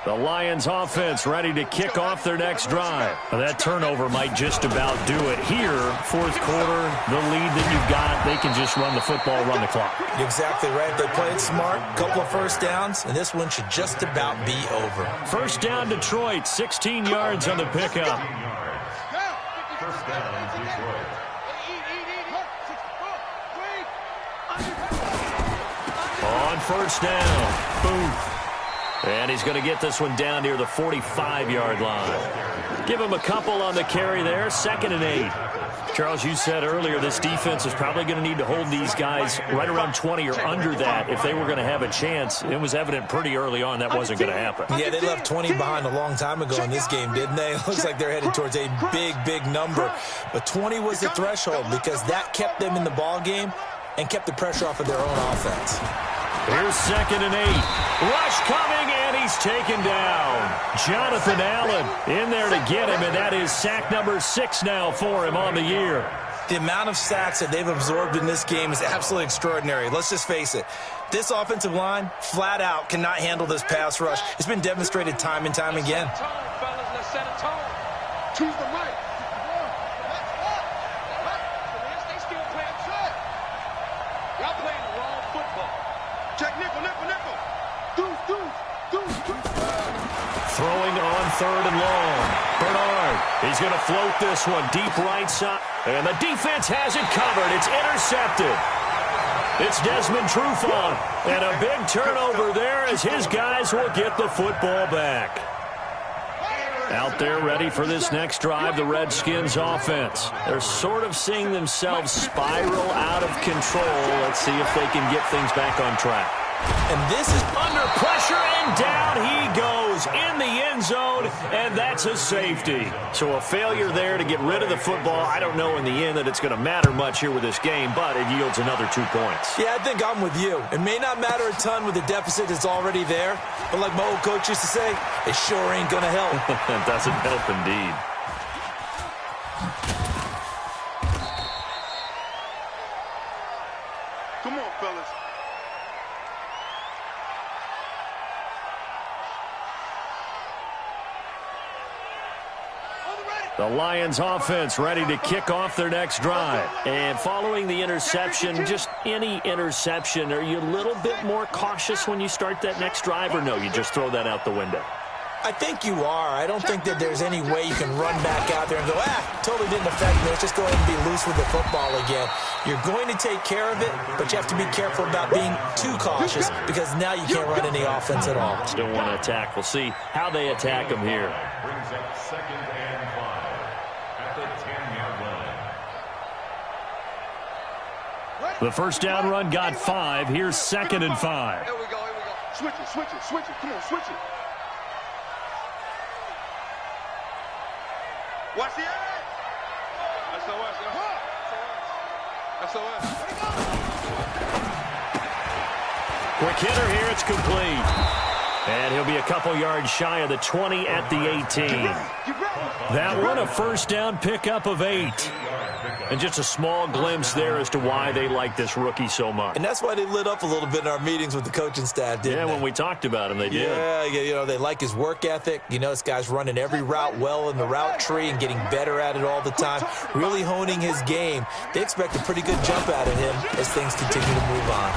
The Lions offense ready to kick off their next drive. Well, that turnover might just about do it here. Fourth quarter, the lead that you've got, they can just run the football, run the clock. Exactly right. They played smart, couple of first downs, and this one should just about be over. First down, Detroit, 16 yards on the pickup. First down, Detroit. On first down, Booth. And he's going to get this one down near the 45-yard line. Give him a couple on the carry there, 2nd and 8. Charles, you said earlier this defense is probably going to need to hold these guys right around 20 or under that if they were going to have a chance. It was evident pretty early on that wasn't going to happen. Yeah, they left 20 behind a long time ago in this game, didn't they? It looks like they're headed towards a big, big number. But 20 was the threshold because that kept them in the ball game and kept the pressure off of their own offense. Here's 2nd and 8. Rush coming, and he's taken down. Jonathan Allen in there to get him, and that is sack number 6 now for him on the year. The amount of sacks that they've absorbed in this game is absolutely extraordinary. Let's just face it. This offensive line, flat out, cannot handle this pass rush. It's been demonstrated time and time again. Let's set a tone. Choose the right. They still playing set. Y'all playing the wrong football. Check nickel. Throwing on 3rd and long. Bernard, he's going to float this one deep right side. And the defense has it covered. It's intercepted. It's Desmond Trufant. And a big turnover there as his guys will get the football back. Out there ready for this next drive, the Redskins offense. They're sort of seeing themselves spiral out of control. Let's see if they can get things back on track. And this is under pressure, and down he goes in the end zone, and that's a safety. So a failure there to get rid of the football. I don't know in the end that it's going to matter much here with this game, but it yields another 2 points. Yeah, I think I'm with you. It may not matter a ton with the deficit that's already there, but like my old coach used to say, it sure ain't going to help. It doesn't help indeed. Come on, fellas. The Lions offense ready to kick off their next drive. And following the interception, just any interception, are you a little bit more cautious when you start that next drive, or no, you just throw that out the window? I think you are. I don't think that there's any way you can run back out there and go, totally didn't affect me. Let's just go ahead and be loose with the football again. You're going to take care of it, but you have to be careful about being too cautious because now you can't run any offense at all. Still want to attack. We'll see how they attack them here. Brings up 2nd and 5 at the 10-yard line. The first down run got 5. Here's 2nd and 5. Here we go. Switch it. Come on, switch it. Watch the edge. SOS. Quick hitter here. It's complete. And he'll be a couple yards shy of the 20 at the 18. That one a first down pickup of 8. And just a small glimpse there as to why they like this rookie so much. And that's why they lit up a little bit in our meetings with the coaching staff, didn't they? When we talked about him, they did. Yeah, they like his work ethic. This guy's running every route well in the route tree and getting better at it all the time, really honing his game. They expect a pretty good jump out of him as things continue to move on.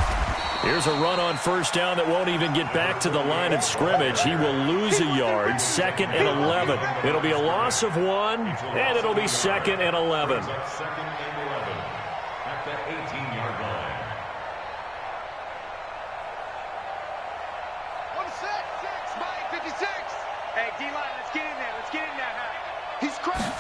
Here's a run on first down that won't even get back to the line of scrimmage. He will lose a yard, 2nd and 11. It'll be a loss of 1, and it'll be 2nd and 11. Second and 11 at the 18-yard line. On the set, 6, Mike, 56. Hey, D-line, let's get in there. Let's get in there, huh? He's cracked.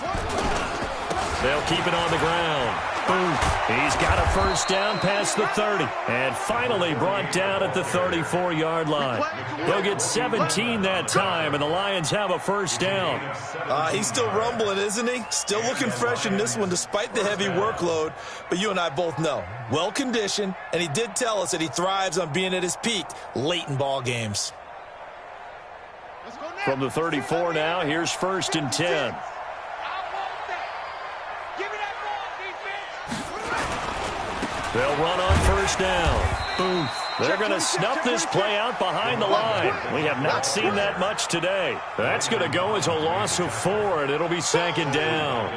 They'll keep it on the ground. Boom. He's got a first down past the 30. And finally brought down at the 34-yard line. He'll get 17 that time, and the Lions have a first down. He's still rumbling, isn't he? Still looking fresh in this one despite the heavy workload. But you and I both know, well-conditioned, and he did tell us that he thrives on being at his peak late in ball games. From the 34 now, here's 1st and 10. They'll run on first down. Boom. They're going to snuff this play out behind the line. We have not seen that much today. That's going to go as a loss of 4, and it'll be 2nd down.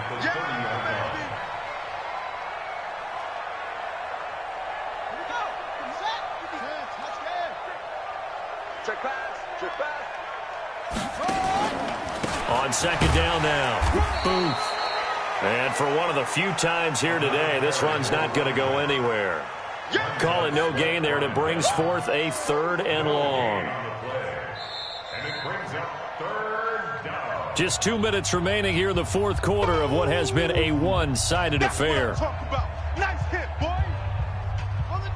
On 2nd down now. Boom. And for one of the few times here today, this run's not going to go anywhere. Call it no gain there, and it brings forth a 3rd and long. And it brings up 3rd down. Just 2 minutes remaining here in the 4th quarter of what has been a one-sided affair.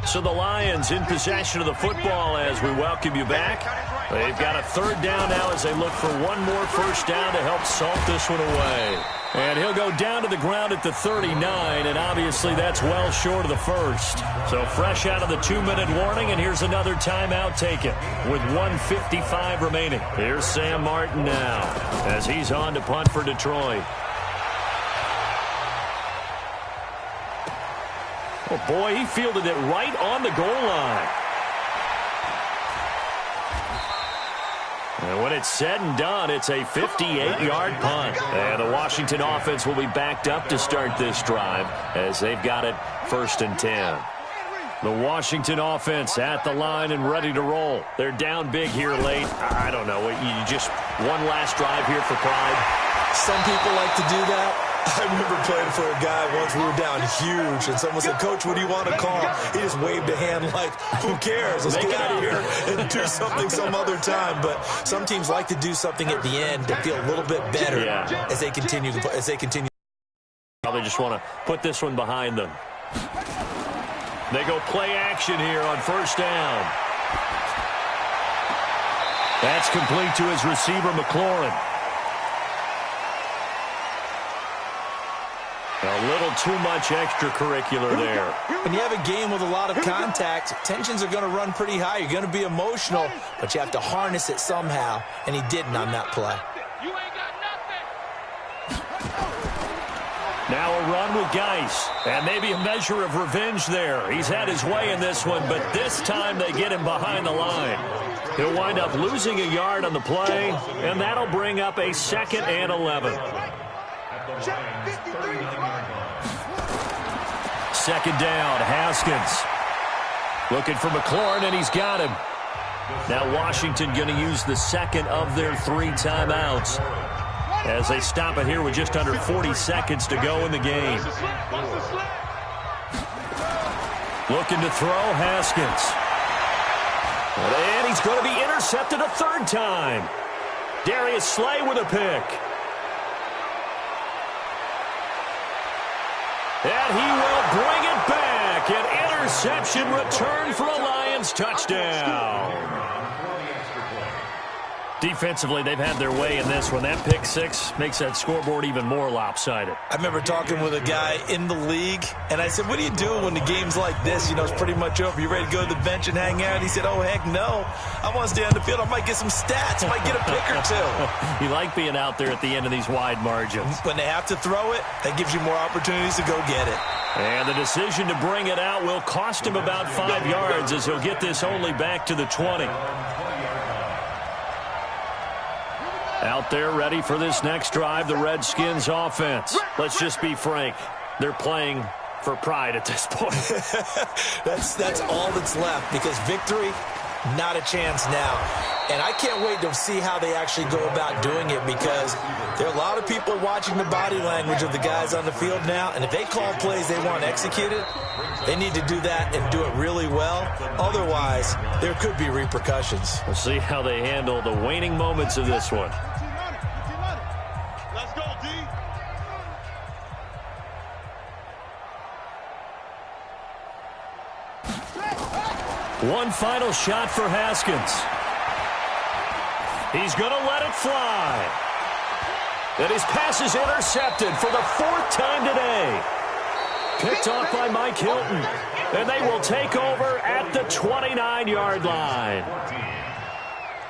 So the Lions in possession of the football as we welcome you back. They've got a 3rd down now as they look for one more first down to help salt this one away. And he'll go down to the ground at the 39, and obviously that's well short of the first. So fresh out of the 2-minute warning, and here's another timeout taken with 1:55 remaining. Here's Sam Martin now as he's on to punt for Detroit. Oh, boy, he fielded it right on the goal line. And when it's said and done, it's a 58-yard punt. And the Washington offense will be backed up to start this drive as they've got it 1st and 10. The Washington offense at the line and ready to roll. They're down big here late. I don't know. You just one last drive here for pride. Some people like to do that. I remember playing for a guy once. We were down huge, and someone said, "Coach, what do you want to call?" He just waved a hand like, "Who cares? Let's get out of here and do something some other time." But some teams like to do something at the end to feel a little bit better as they continue. Probably just want to put this one behind them. They go play action here on first down. That's complete to his receiver, McLaurin. A little too much extracurricular there. When you have a game with a lot of contact, tensions are going to run pretty high. You're going to be emotional, but you have to harness it somehow, and he didn't on that play. Now a run with Geis, and maybe a measure of revenge there. He's had his way in this one, but this time they get him behind the line. He'll wind up losing a yard on the play, and that'll bring up a 2nd and 11. 2nd down, Haskins. Looking for McLaurin, and he's got him. Now Washington going to use the 2nd of their 3 timeouts as they stop it here with just under 40 seconds to go in the game. Looking to throw, Haskins. And he's going to be intercepted a 3rd time. Darius Slay with a pick. And he will bring it back. An interception return for a Lions touchdown. Defensively, they've had their way in this one. That pick 6 makes that scoreboard even more lopsided. I remember talking with a guy in the league, and I said, "What do you do when the game's like this? You know, it's pretty much over. You ready to go to the bench and hang out?" He said, "Oh, heck no. I want to stay on the field. I might get some stats. I might get a pick or 2. You like being out there at the end of these wide margins. When they have to throw it, that gives you more opportunities to go get it. And the decision to bring it out will cost him about 5 yards as he'll get this only back to the 20. Out there ready for this next drive, the Redskins offense. Let's just be frank. They're playing for pride at this point. That's all that's left, because victory, not a chance now. And I can't wait to see how they actually go about doing it, because there are a lot of people watching the body language of the guys on the field now, and if they call plays they want executed, they need to do that and do it really well. Otherwise, there could be repercussions. We'll see how they handle the waning moments of this one. Let's go, D. One final shot for Haskins. He's going to let it fly. And his pass is intercepted for the 4th time today. Picked off by Mike Hilton. And they will take over at the 29-yard line.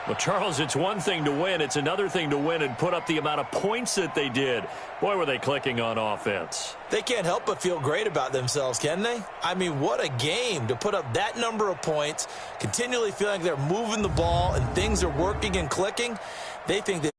Well, Charles, it's one thing to win. It's another thing to win and put up the amount of points that they did. Boy, were they clicking on offense. They can't help but feel great about themselves, can they? I mean, what a game to put up that number of points, continually feeling like they're moving the ball and things are working and clicking. They think that